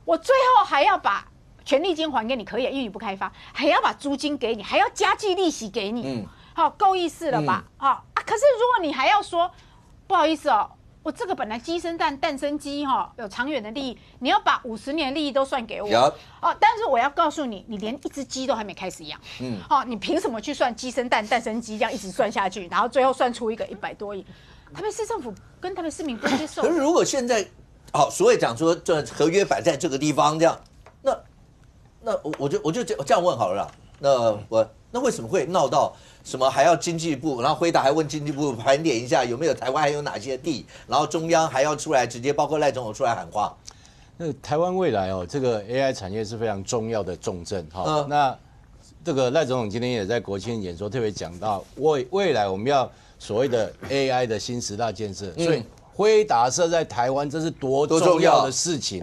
我最后还要把权利金还给你，可以，因为你不开发，还要把租金给你，还要加计利息给你。够意思了吧？可是如果你还要说不好意思我这个本来鸡生蛋，蛋生鸡有长远的利益，你要把50年的利益都算给我但是我要告诉你，你连一只鸡都还没开始养，你凭什么去算鸡生蛋，蛋生鸡这样一直算下去，然后最后算出一个100多亿？台北市政府跟台北市民不接受。可是如果现在所谓讲说这合约摆在这个地方这样，那我就这样问好了啦，那为什么会闹到什么还要经济部，然后辉达还问经济部盘点一下有没有台湾还有哪些地，然后中央还要出来直接包括赖总统出来喊话。那台湾未来这个 AI 产业是非常重要的重镇那这个赖总统今天也在国庆演说特别讲到未来我们要所谓的 AI 的新10大建设，所以辉达设在台湾这是多重要的事情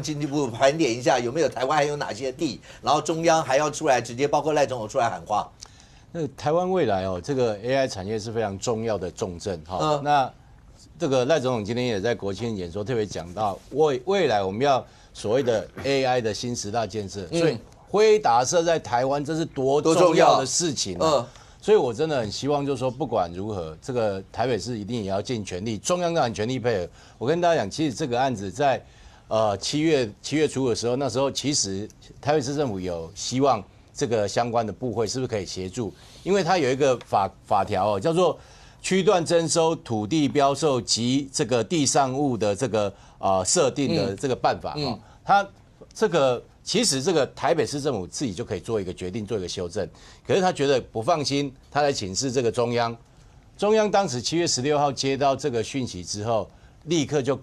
经济部盘点一下有没有台湾还有哪些地，然后中央还要出来直接包括赖总统出来喊话。那台湾未来这个 AI 产业是非常重要的重镇那这个赖总统今天也在国庆演说特别讲到未来我们要所谓的 AI 的新10大建设，所以辉达设在台湾，这是多重要的事情啊！所以我真的很希望，就是说不管如何，这个台北市一定也要尽全力，中央当然全力配合。我跟大家讲，其实这个案子在7月初的时候，那时候其实台北市政府有希望这个相关的部会是不是可以协助，因为它有一个法条叫做区段征收土地标售及这个地上物的这个设定的这个办法它这个。其实这个台北市政府自己就可以做一个决定，做一个修正。可是他觉得不放心，他来请示这个中央。中央当时7月16号接到这个讯息之后，立刻就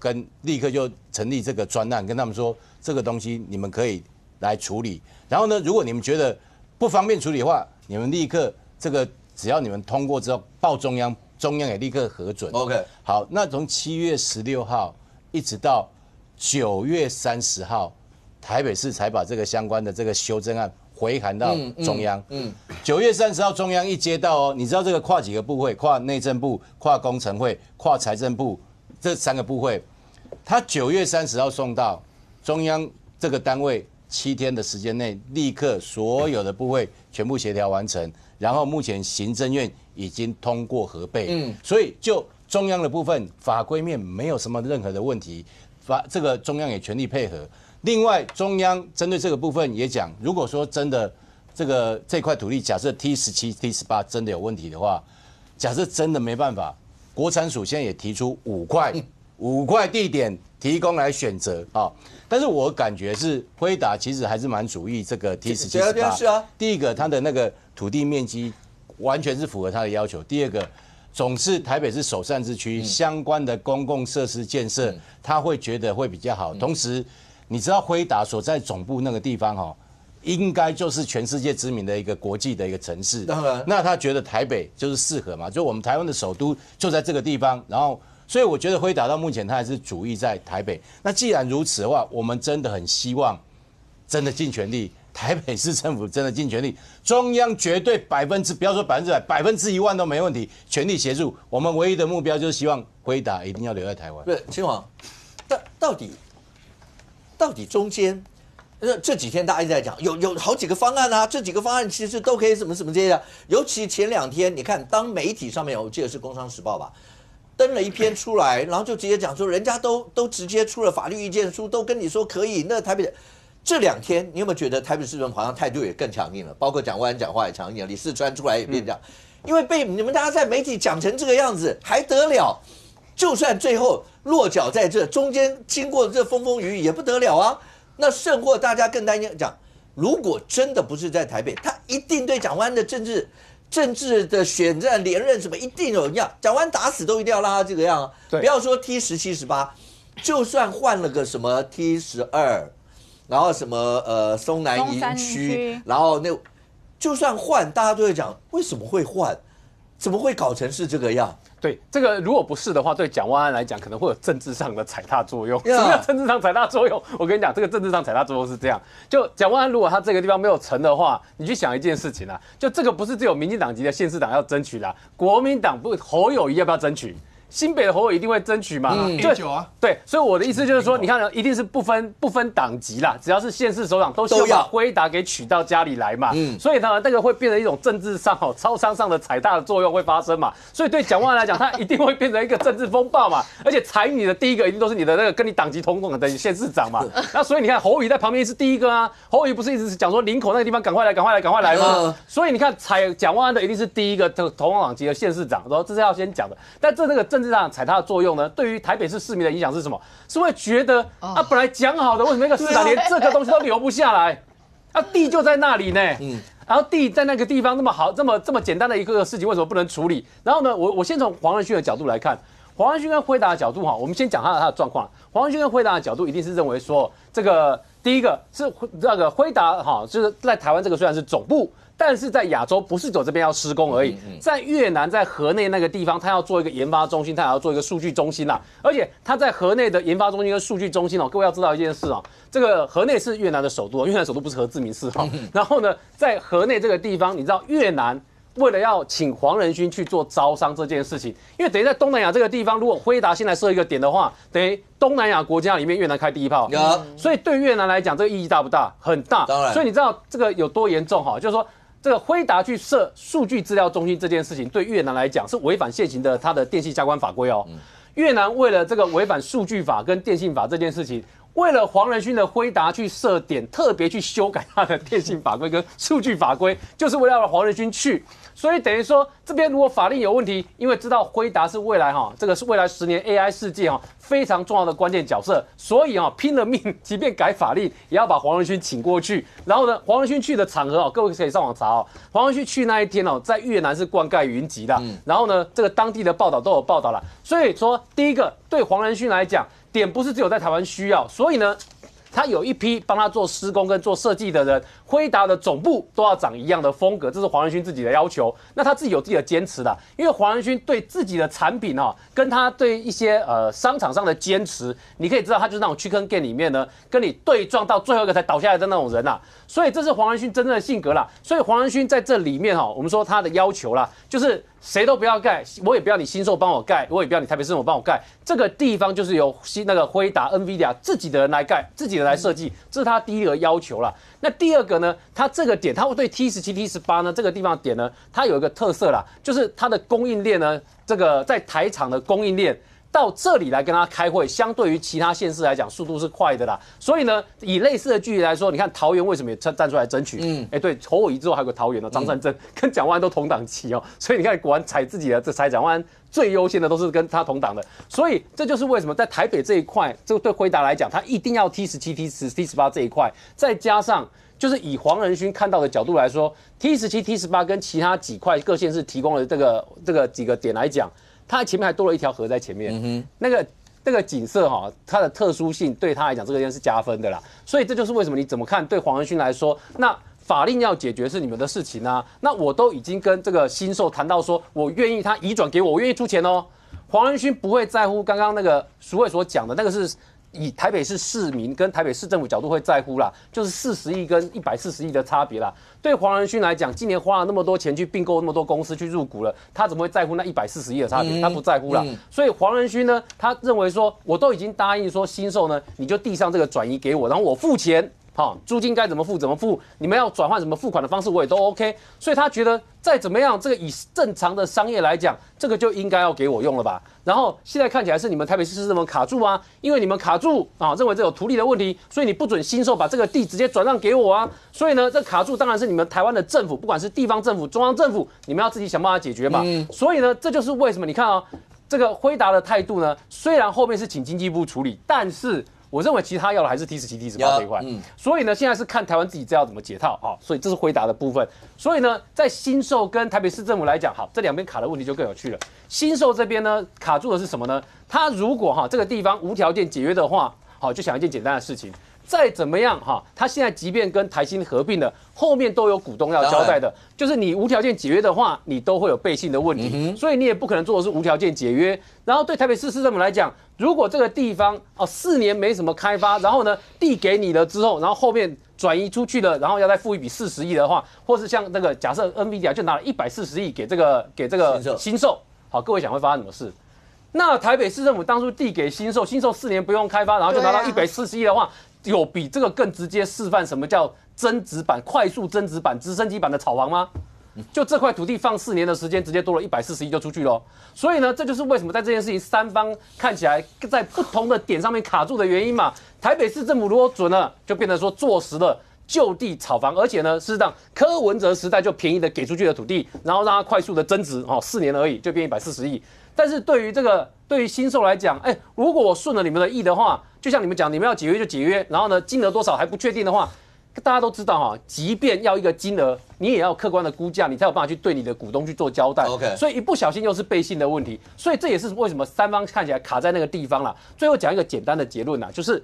成立这个专案，跟他们说这个东西你们可以来处理。然后呢，如果你们觉得不方便处理的话，你们立刻这个只要你们通过之后报中央，中央也立刻核准。OK， 好，那从7月16号一直到9月30号。台北市才把这个相关的这个修正案回函到中央。9月30号中央一接到你知道这个跨几个部会？跨内政部、跨工程会、跨财政部这3个部会，他9月30号送到中央这个单位7天的时间内，立刻所有的部会全部协调完成，然后目前行政院已经通过核备。所以就中央的部分法规面没有什么任何的问题，这个中央也全力配合。另外，中央针对这个部分也讲，如果说真的这块土地假设 T17、T18 真的有问题的话，假设真的没办法，国产署现在也提出5块地点提供来选择啊。但是我感觉是辉达其实还是蛮主意这个 T17、18。是啊，第一个，它的那个土地面积完全是符合它的要求；第二个，总是台北市首善之区，相关的公共设施建设，他会觉得会比较好。同时，你知道辉达所在总部那个地方应该就是全世界知名的一个国际的一个城市。当然，那他觉得台北就是适合嘛，就我们台湾的首都就在这个地方。然后，所以我觉得辉达到目前他还是主意在台北。那既然如此的话，我们真的很希望，真的尽全力，台北市政府真的尽全力，中央绝对不要说100%，100%都没问题，全力协助。我们唯一的目标就是希望辉达一定要留在台湾。对，亲王，到底中间，这几天大家一直在讲，有好几个方案啊，这几个方案其实都可以什么这些的。尤其前2天，你看，当媒体上面，我记得是《工商时报》吧，登了一篇出来，然后就直接讲说，人家都直接出了法律意见书，都跟你说可以。那台北这2天，你有没有觉得台北市政府好像态度也更强硬了？包括蒋万安讲话也强硬了，李四川出来也变这样，因为被你们大家在媒体讲成这个样子，还得了？就算最后落脚在这中间，经过这风风雨雨也不得了啊！那甚或大家更担心讲，如果真的不是在台北，他一定对蒋万安的政治的选战连任什么一定有一样，蒋万安打死都一定要让他这个样啊！不要说 T17、18，就算换了个什么 T12，然后什么松南营区，然后就算换，大家都会讲为什么会换，怎么会搞成是这个样？对，这个如果不是的话，对蒋万安来讲可能会有政治上的踩踏作用。什么叫政治上踩踏作用？我跟你讲，这个政治上踩踏作用是这样：就蒋万安如果他这个地方没有成的话，你去想一件事情啊，就这个不是只有民进党籍的县市长要争取啦，国民党侯友宜要不要争取？新北的侯友一定会争取嘛？对，所以我的意思就是说，你看，一定是不分党籍啦，只要是县市首长都希望把辉达给取到家里来嘛。所以呢，那个会变成一种政治上超商上的踩踏的作用会发生嘛。所以对蒋万安来讲，他一定会变成一个政治风暴嘛。而且踩你的第一个一定都是你的那个跟你党籍同等的县市长嘛。那所以你看，侯友宜在旁边是第一个啊。侯友宜不是一直讲说林口那个地方赶快来吗？所以你看，踩蒋万安的一定是第一个同党籍的县市长，然后这是要先讲的。但这个政治上踩踏的作用呢，对于台北市市民的影响是什么？是会觉得本来讲好的，为什么一个市长连这个东西都留不下来？地就在那里呢，然后地在那个地方那么好，这么简单的一个事情，为什么不能处理？然后呢，我先从黄仁勋的角度来看，黄仁勋跟辉达的角度我们先讲他的状况。黄仁勋跟辉达的角度一定是认为说，这个第一个是那个辉达就是在台湾这个虽然是总部。但是在亚洲不是走这边要施工而已，在越南在河内那个地方，他要做一个研发中心，他也要做一个数据中心啦。而且他在河内的研发中心跟数据中心各位要知道一件事这个河内是越南的首都，越南首都不是河志明市然后呢，在河内这个地方，你知道越南为了要请黄仁勋去做招商这件事情，因为等于在东南亚这个地方，如果辉达现在设一个点的话，等于东南亚国家里面越南开第一炮，所以对越南来讲，这个意义大不大？很大。当然，所以你知道这个有多严重哈？就是说，这个辉达去设数据资料中心这件事情，对越南来讲是违反现行的它的电信相关法规哦。越南为了这个违反数据法跟电信法这件事情，为了黄仁勋的辉达去设点，特别去修改他的电信法规跟数据法规，就是为了让黄仁勋去。所以等于说，这边如果法令有问题，因为知道辉达是未来这个是未来10年 AI 世界非常重要的关键角色，所以拼了命，即便改法令，也要把黄仁勋请过去。然后呢，黄仁勋去的场合各位可以上网查黄仁勋去那一天在越南是冠盖云集的。然后呢，这个当地的报道都有报道了。所以说，第一个对黄仁勋来讲，点不是只有在台湾需要，所以呢，他有一批帮他做施工跟做设计的人，辉达的总部都要长一样的风格，这是黄仁勋自己的要求。那他自己有自己的坚持的，因为黄仁勋对自己的产品跟他对一些商场上的坚持，你可以知道他就是那种chicken game里面呢，跟你对撞到最后一个才倒下来的那种人呐。所以这是黄仁勋真正的性格啦。所以黄仁勋在这里面我们说他的要求啦，就是谁都不要盖，我也不要你新售帮我盖，我也不要你台北市政府帮我盖，这个地方就是由那个辉达、NVIDIA 自己的人来盖，自己的来设计，这是他第一个要求啦。那第二个呢，他这个点，他会对 T17、T18呢这个地方点呢，它有一个特色啦，就是它的供应链呢，这个在台厂的供应链。到这里来跟他开会，相对于其他县市来讲，速度是快的啦。所以呢，以类似的距离来说，你看桃园为什么也站出来争取？对，侯友宜之后还有个桃园张善政跟蒋万安都同党期所以你看，果然踩自己的，这踩蒋万安最优先的都是跟他同党的。所以这就是为什么在台北这一块，这个对辉达来讲，他一定要 T17、T18这一块，再加上。就是以黄仁勋看到的角度来说 ，T17、T18跟其他几块各县市提供的这个几个点来讲，它前面还多了一条河在前面，那个景色它的特殊性对他来讲，这个件是加分的啦。所以这就是为什么你怎么看对黄仁勋来说，那法令要解决是你们的事情啊。那我都已经跟这个新售谈到说，我愿意他移转给我，我愿意出钱哦。黄仁勋不会在乎刚刚那个淑慧所讲的那个是。以台北市市民跟台北市政府角度会在乎啦，就是40亿跟140亿的差别啦。对黄仁勋来讲，今年花了那么多钱去并购那么多公司去入股了，他怎么会在乎那140亿的差别？他不在乎啦。所以黄仁勋呢，他认为说，我都已经答应说新售呢，你就递上这个转移给我，然后我付钱。租金该怎么付，你们要转换什么付款的方式，我也都 OK。所以他觉得再怎么样，这个以正常的商业来讲，这个就应该要给我用了吧。然后现在看起来是你们台北市市政府卡住啊，因为你们卡住认为这有图利的问题，所以你不准新售把这个地直接转让给我啊。所以呢，这卡住当然是你们台湾的政府，不管是地方政府、中央政府，你们要自己想办法解决嘛。所以呢，这就是为什么你看这个辉达的态度呢，虽然后面是请经济部处理，但是。我认为其他要的还是 T17、T18这一块，所以呢，现在是看台湾自己这要怎么解套所以这是辉达的部分。所以呢，在新售跟台北市政府来讲，好，这两边卡的问题就更有趣了。新售这边呢，卡住的是什么呢？他如果这个地方无条件解约的话，就想一件简单的事情。再怎么样他现在即便跟台新合并了，后面都有股东要交代的，就是你无条件解约的话，你都会有背信的问题，所以你也不可能做的是无条件解约。然后对台北市市政府来讲，如果这个地方4年没什么开发，然后呢地给你了之后，然后后面转移出去了，然后要再付一笔40亿的话，或是像那个假设 NVIDIA 就拿了140亿给这个新售，好，各位想会发生什么事？那台北市政府当初递给新售4年不用开发，然后就拿到140亿的话。有比这个更直接示范什么叫增值版、快速增值版、直升机版的炒房吗？就这块土地放4年的时间，直接多了140亿就出去了。所以呢，这就是为什么在这件事情三方看起来在不同的点上面卡住的原因嘛。台北市政府如果准了，就变成说坐实了就地炒房，而且呢，事实上柯文哲时代就便宜的给出去的土地，然后让它快速的增值4年而已就变140亿。但是对于新售来讲，如果我顺了你们的意的话，就像你们讲，你们要解约就解约，然后呢，金额多少还不确定的话，大家都知道即便要一个金额，你也要客观的估价，你才有办法去对你的股东去做交代。OK， 所以一不小心又是背信的问题，所以这也是为什么三方看起来卡在那个地方啦。最后讲一个简单的结论就是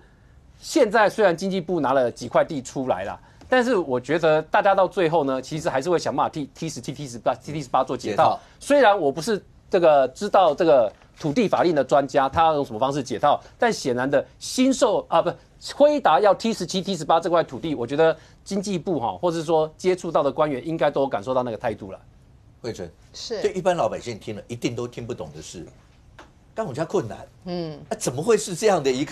现在虽然经济部拿了几块地出来啦，但是我觉得大家到最后呢，其实还是会想办法替 T17、T18 做解套。虽然我不是这个知道这个土地法令的专家，他要用什么方式解套，但显然的新售辉达要 T17、T18 这块土地，我觉得经济部或者说接触到的官员应该都有感受到那个态度了。慧珍是对一般老百姓听了一定都听不懂的事。干我家困难，怎么会是这样的一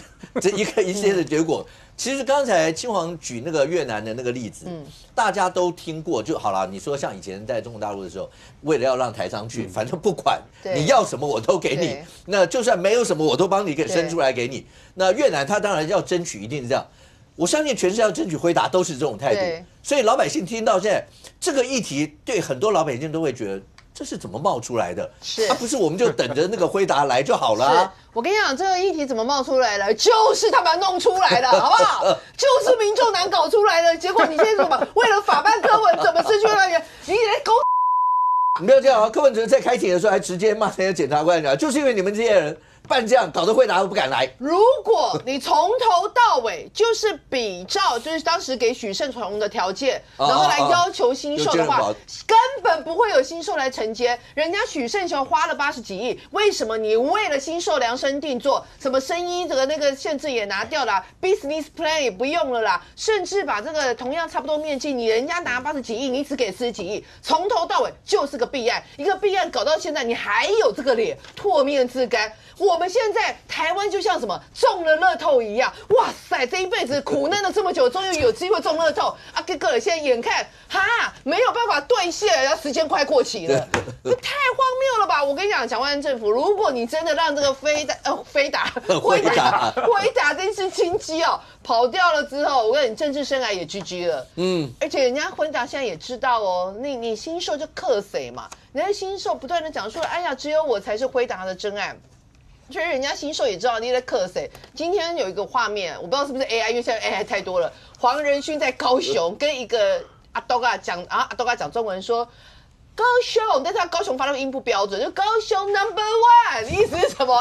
些的结果？其实刚才青黄举那个越南的那个例子，大家都听过就好了。你说像以前在中国大陆的时候，为了要让台商去，反正不管你要什么我都给你，那就算没有什么我都帮你给生出来给你。那越南他当然要争取，一定是这样。我相信全世界要争取回答都是这种态度，所以老百姓听到现在这个议题，对很多老百姓都会觉得。这是怎么冒出来的？是不是我们就等着那个辉达来就好了、啊？我跟你讲，这个议题怎么冒出来的？就是他们弄出来的，好不好？就是民众党搞出来的。结果你现在怎么为了法办柯文怎么失去了？你来狗！你不要这样啊！柯文哲在开庭的时候还直接骂那些检察官讲，就是因为你们这些人办这样，搞得辉达都不敢来。如果你从头到尾就是比照，就是当时给许胜崇的条件，然后来要求新秀的话，根本不会有新秀来承接。人家许胜雄花了80几亿，为什么你为了新秀量身定做，什么生医这个那个限制也拿掉了 ，business plan 也不用了啦，甚至把这个同样差不多面积，你人家拿80几亿，你只给40几亿，从头到尾就是个弊案，一个弊案搞到现在，你还有这个脸唾面自干。我们现在台湾就像什么中了乐透一样，哇塞，这一辈子苦难了这么久，终于有机会中乐透啊！哥哥，现在眼看没有办法兑现，然后时间快过期了，这太荒谬了吧！我跟你讲，蒋万安政府，如果你真的让这个辉达这次金鸡跑掉了之后，我跟你政治生涯也 GG 了。而且人家辉达现在也知道哦，你新秀就克谁嘛？人家新秀不断的讲说，哎呀，只有我才是辉达的真爱。所以人家新秀也知道你在克谁。今天有一个画面，我不知道是不是 AI， 因为现在 AI 太多了。黄仁勋在高雄跟一个阿多嘎讲中文说高雄，但是他高雄发的音不标准，就高雄 No.1， 意思是什么？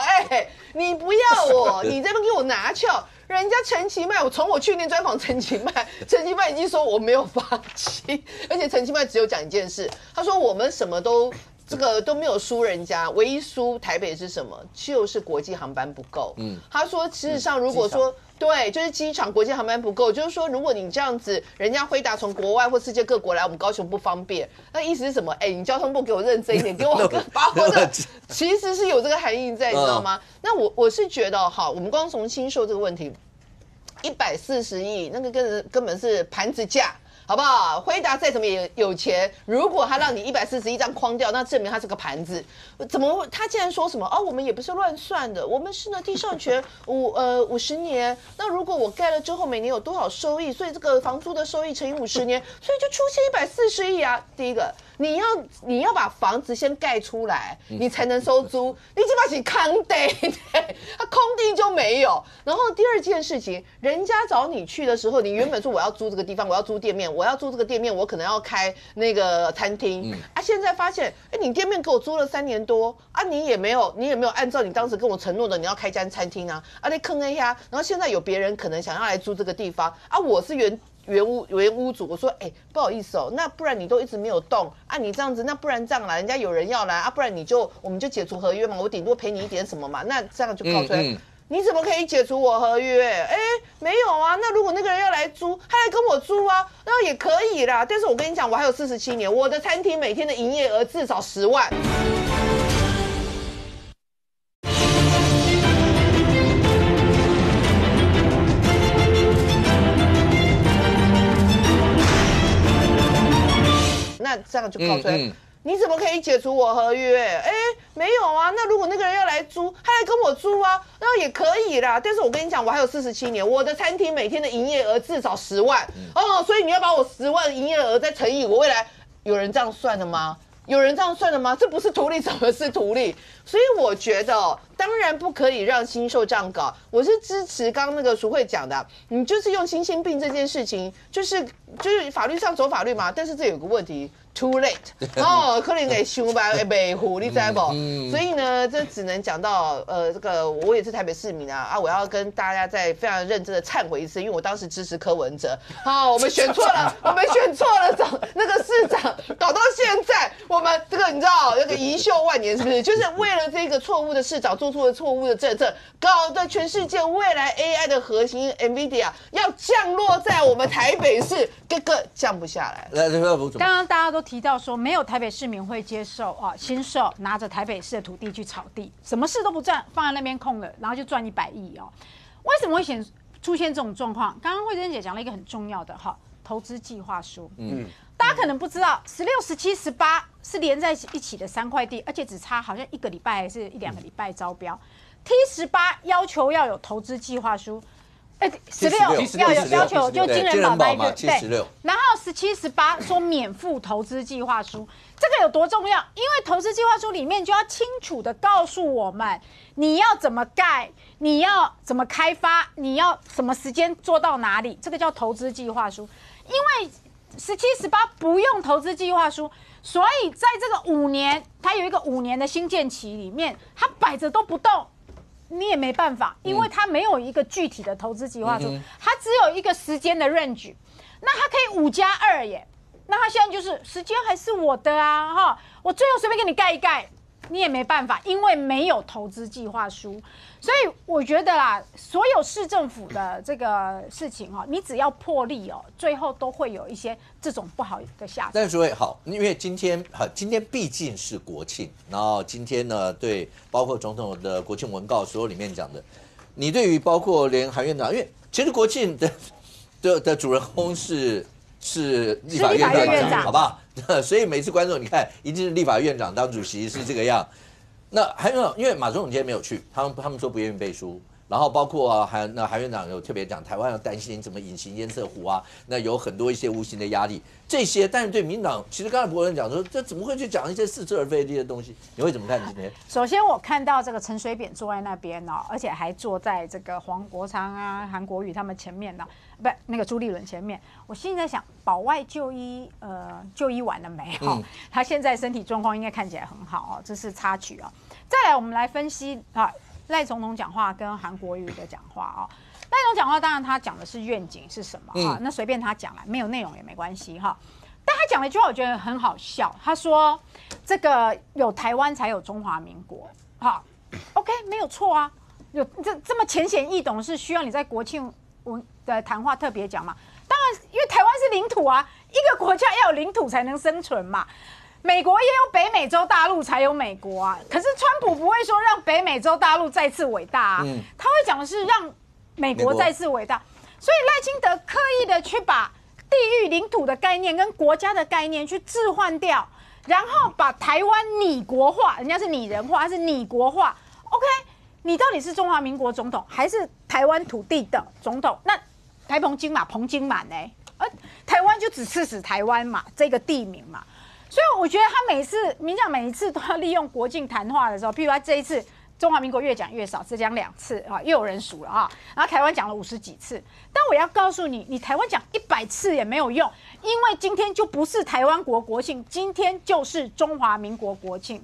你不要我，你这边给我拿翘。人家陈其迈，我去年专访陈其迈已经说我没有放弃，而且陈其迈只有讲一件事，他说我们什么都。这个都没有输人家，唯一输台北是什么？就是国际航班不够。他说，事实上如果说对，就是机场国际航班不够，就是说如果你这样子，人家辉达从国外或世界各国来，我们高雄不方便，那意思是什么？你交通部给我认真一点，给我把我的，其实是有这个含义在，你知道吗？那我是觉得哈，我们光从新秀这个问题，140亿那个根本是盘子价。好不好？辉达再怎么也有钱，如果他让你140亿这样框掉，那证明他是个盘子。怎么他竟然说什么？我们也不是乱算的，我们是呢地上权50年。那如果我盖了之后每年有多少收益？所以这个房租的收益乘以50年，所以就出现140亿啊。第一个，你要把房子先盖出来，你才能收租。你基本上是空地，他空地就没有。然后第二件事情，人家找你去的时候，你原本说我要租这个地方，我要租店面。我要租这个店面，我可能要开那个餐厅现在发现，你店面给我租了3年多你也没有按照你当时跟我承诺的，你要开间餐厅你坑了呀，然后现在有别人可能想要来租这个地方我是原屋主，我说不好意思那不然你都一直没有动你这样子，那不然这样啦，人家有人要来不然我们就解除合约嘛，我顶多赔你一点什么嘛，那这样就告出来。你怎么可以解除我合约？没有啊。那如果那个人要来租，他来跟我租那也可以啦。但是我跟你讲，我还有47年，我的餐厅每天的营业额至少10万。那这样就告出来。你怎么可以解除我合约？没有啊。那如果那个人要来租，他来跟我租那也可以啦。但是我跟你讲，我还有47年，我的餐厅每天的营业额至少10万所以你要把我10万营业额再乘以我未来，有人这样算的吗？这不是图利，怎么是图利？所以我觉得，当然不可以让新秀这样搞。我是支持刚刚那个淑慧讲的，你就是用新兴病这件事情，就是法律上走法律嘛。但是这有个问题。Too late 可能给修吧，维护你知道不？所以呢，这只能讲到这个，我也是台北市民我要跟大家再非常认真的忏悔一次，因为我当时支持柯文哲我们选错了，那个市长搞到现在，我我们这个你知道那个遗臭万年是不是？就是为了这个错误的市长做出了错误的政策，搞得全世界未来 AI 的核心 NVIDIA 要降落在我们台北市，个降不下来。刚刚大家都提到说，没有台北市民会接受新售拿着台北市的土地去炒地，什么事都不赚，放在那边空了，然后就赚100亿哦。为什么会出现这种状况？刚刚慧珍姐讲了一个很重要的投资计划书。大家可能不知道，16、17、18是连在一起的3块地，而且只差好像1个礼拜还是1、2个礼拜招标。T18要求要有投资计划书，16要有要求，就金人宝那一个对。然后17、18说免付投资计划书，这个有多重要？因为投资计划书里面就要清楚的告诉我们，你要怎么盖，你要怎么开发，你要什么时间做到哪里，这个叫投资计划书。因为17、18不用投资计划书，所以在这个5年，它有一个5年的新建期里面，它摆着都不动，你也没办法，因为它没有一个具体的投资计划书，它只有一个时间的 range， 那它可以5+2耶，那它现在就是时间还是我的啊，我最后随便给你盖一盖。你也没办法，因为没有投资计划书，所以我觉得啦，所有市政府的这个事情你只要破例最后都会有一些这种不好的下场。但是诸位好，因为今天毕竟是国庆，然后今天呢，对，包括总统的国庆文告所有里面讲的，你对于包括连韩院长，因为其实国庆的主人公是立法院长，好不好？所以每次观众你看，一定是立法院长当主席是这个样。那韩院长，因为马总统今天没有去，他们说不愿意背书。然后包括韩院长有特别讲，台湾要担心什么隐形烟色湖啊，那有很多一些无形的压力，这些。但是对民党，其实刚才博文讲说，这怎么会去讲一些似是而非的东西？你会怎么看今天？首先我看到这个陈水扁坐在那边而且还坐在这个黄国昌啊、韩国瑜他们前面不那个朱立伦前面，我心里在想，保外就医完了没他现在身体状况应该看起来很好这是插曲再来，我们来分析赖总统讲话跟韩国瑜的讲话赖总讲话当然他讲的是愿景是什么那随便他讲了，没有内容也没关系但他讲了一句话，我觉得很好笑。他说：“这个有台湾才有中华民国。”OK， 没有错啊。有这么浅显易懂，是需要你在国庆的谈话特别讲嘛？当然，因为台湾是领土啊，一个国家要有领土才能生存嘛。美国也有北美洲大陆才有美国啊，可是川普不会说让北美洲大陆再次伟大他会讲的是让美国再次伟大。所以赖清德刻意的去把地域领土的概念跟国家的概念去置换掉，然后把台湾拟国化，人家是拟人化，他是拟国化。OK， 你到底是中华民国总统还是台湾土地的总统？那台澎金马澎金满呢？台湾就只刺死台湾嘛，这个地名嘛。所以我觉得他民进党每一次都要利用国庆谈话的时候，譬如他这一次中华民国越讲越少，只讲2次又有人数了然后台湾讲了50几次，但我要告诉你，你台湾讲100次也没有用，因为今天就不是台湾国庆，今天就是中华民国国庆。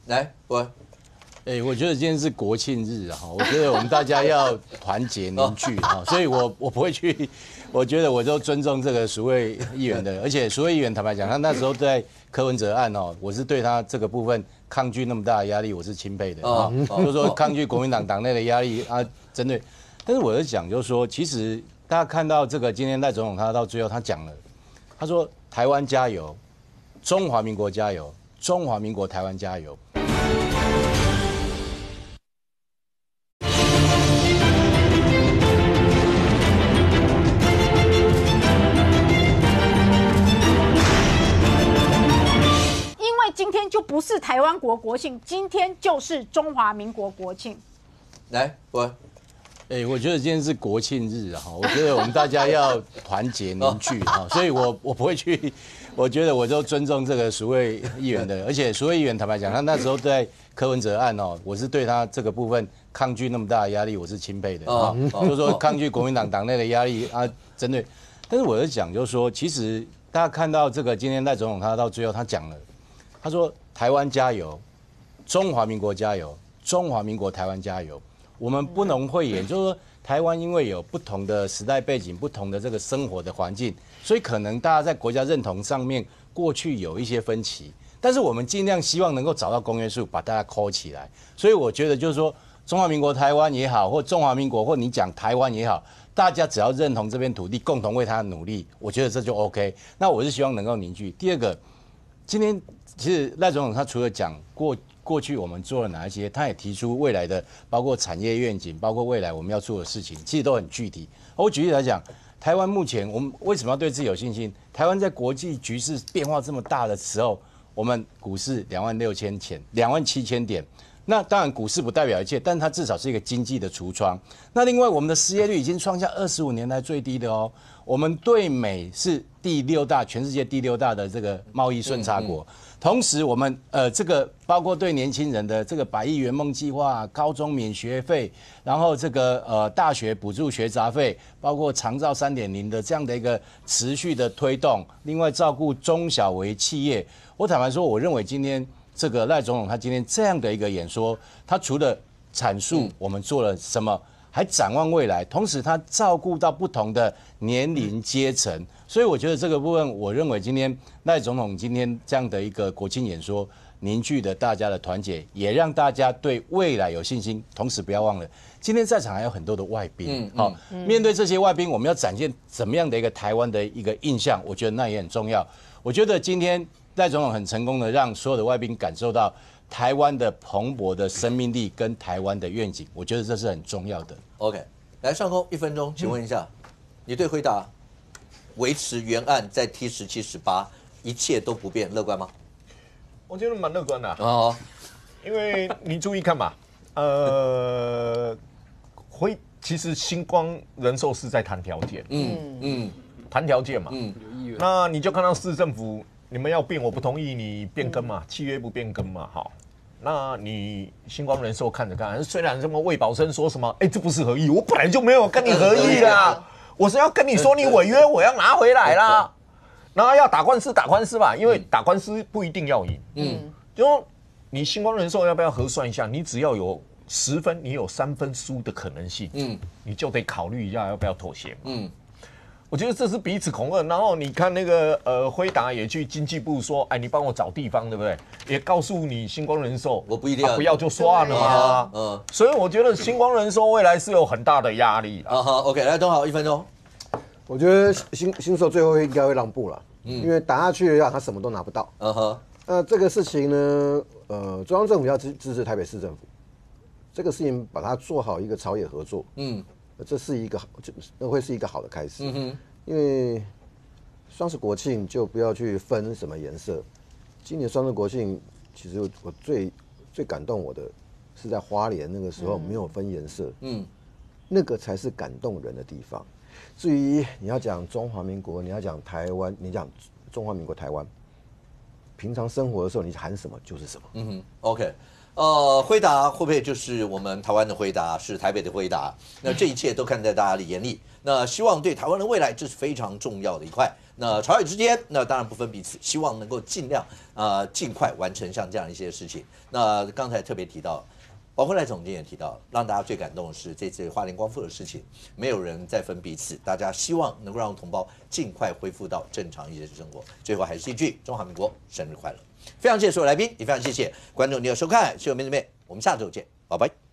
来，我觉得今天是国庆日我觉得我们大家要团结凝聚所以我不会去，我觉得我就尊重这个蜀味议员的，而且蜀味议员坦白讲，他那时候在柯文哲案我是对他这个部分抗拒那么大的压力，我是钦佩的就是说抗拒国民党党内的压力针对。但是我在讲就是说，其实大家看到这个今天赖总统他到最后他讲了，他说台湾加油，中华民国加油，中华民国台湾加油。今天就不是台湾国庆，今天就是中华民国国庆。来，我觉得今天是国庆日我觉得我们大家要团结凝聚所以我不会去，我觉得我就尊重这个蜀味议员的，而且蜀味议员坦白讲，他那时候在柯文哲案我是对他这个部分抗拒那么大的压力，我是钦佩的就是说抗拒国民党党内的压力针对。但是我在讲就是说，其实大家看到这个今天赖总统他到最后他讲了。他说：“台湾加油，中华民国加油，中华民国台湾加油。我们不能讳言，就是说台湾因为有不同的时代背景、不同的这个生活的环境，所以可能大家在国家认同上面过去有一些分歧。但是我们尽量希望能够找到公约数，把大家扣起来。所以我觉得就是说，中华民国台湾也好，或中华民国，或你讲台湾也好，大家只要认同这片土地，共同为它努力，我觉得这就 OK。那我是希望能够凝聚。第二个，今天其实赖总统他除了讲过去我们做了哪一些，他也提出未来的包括产业愿景，包括未来我们要做的事情，其实都很具体。我举例来讲，台湾目前我们为什么要对自己有信心？台湾在国际局势变化这么大的时候，我们股市27000点。那当然，股市不代表一切，但它至少是一个经济的橱窗。那另外，我们的失业率已经创下25年来最低的哦。我们对美是第6大，全世界第6大的这个贸易顺差国。同时，我们这个包括对年轻人的这个100亿圆梦计划、高中免学费，然后这个大学补助学杂费，包括长照3.0的这样的一个持续的推动。另外，照顾中小微企业。我坦白说，我认为今天这个赖总统他今天这样的一个演说，他除了阐述我们做了什么，还展望未来，同时他照顾到不同的年龄阶层，所以我觉得这个部分，我认为今天赖总统今天这样的一个国庆演说，凝聚了大家的团结，也让大家对未来有信心。同时不要忘了，今天在场还有很多的外宾，面对这些外宾，我们要展现怎么样的一个台湾的一个印象，我觉得那也很重要。我觉得今天赖总统很成功的让所有的外宾感受到台湾的蓬勃的生命力跟台湾的愿景，我觉得这是很重要的。OK， 来上空1分钟，请问一下，你对回答维持原案在 T17、18，一切都不变，乐观吗？我觉得蛮乐观的哦，因为你注意看嘛，其实星光人寿是在谈条件，谈条件嘛，那你就看到市政府。你们要变，我不同意你变更嘛，契约不变更嘛，好，那你星光人寿看着看，虽然什么魏宝生说什么，这不是合意，我本来就没有跟你合意啦，我是要跟你说你违约，我要拿回来啦，然后要打官司吧，因为打官司不一定要赢，就你星光人寿要不要核算一下，你只要有10分，你有3分输的可能性，你就得考虑一下要不要妥协嘛，我觉得这是彼此恐吓，然后你看那个辉达也去经济部说，你帮我找地方，对不对？也告诉你星光人寿，我不一定不要就算了嘛。所以我觉得星光人寿未来是有很大的压力的。OK， 来，东豪1分钟。我觉得新手最后应该会让步了，因为打下去让他什么都拿不到。这个事情呢，中央政府要支持台北市政府，这个事情把它做好一个朝野合作。这是一个那会是一个好的开始，因为双十国庆就不要去分什么颜色。今年双十国庆，其实我最感动我的是在花莲那个时候没有分颜色，那个才是感动人的地方。至于你要讲中华民国，你要讲台湾，你讲中华民国台湾，平常生活的时候你喊什么就是什么。OK。辉达会不会就是我们台湾的辉达，是台北的辉达？那这一切都看在大家的眼里。那希望对台湾的未来，这是非常重要的一块。那朝野之间，那当然不分彼此，希望能够尽量尽快完成像这样一些事情。那刚才特别提到，包括赖总监也提到，让大家最感动的是这次花莲光复的事情，没有人再分彼此，大家希望能够让同胞尽快恢复到正常一些生活。最后还是一句：中华民国生日快乐！非常谢谢所有来宾，也非常谢谢观众你的收看，谢谢我们这边，我们下周见，拜拜。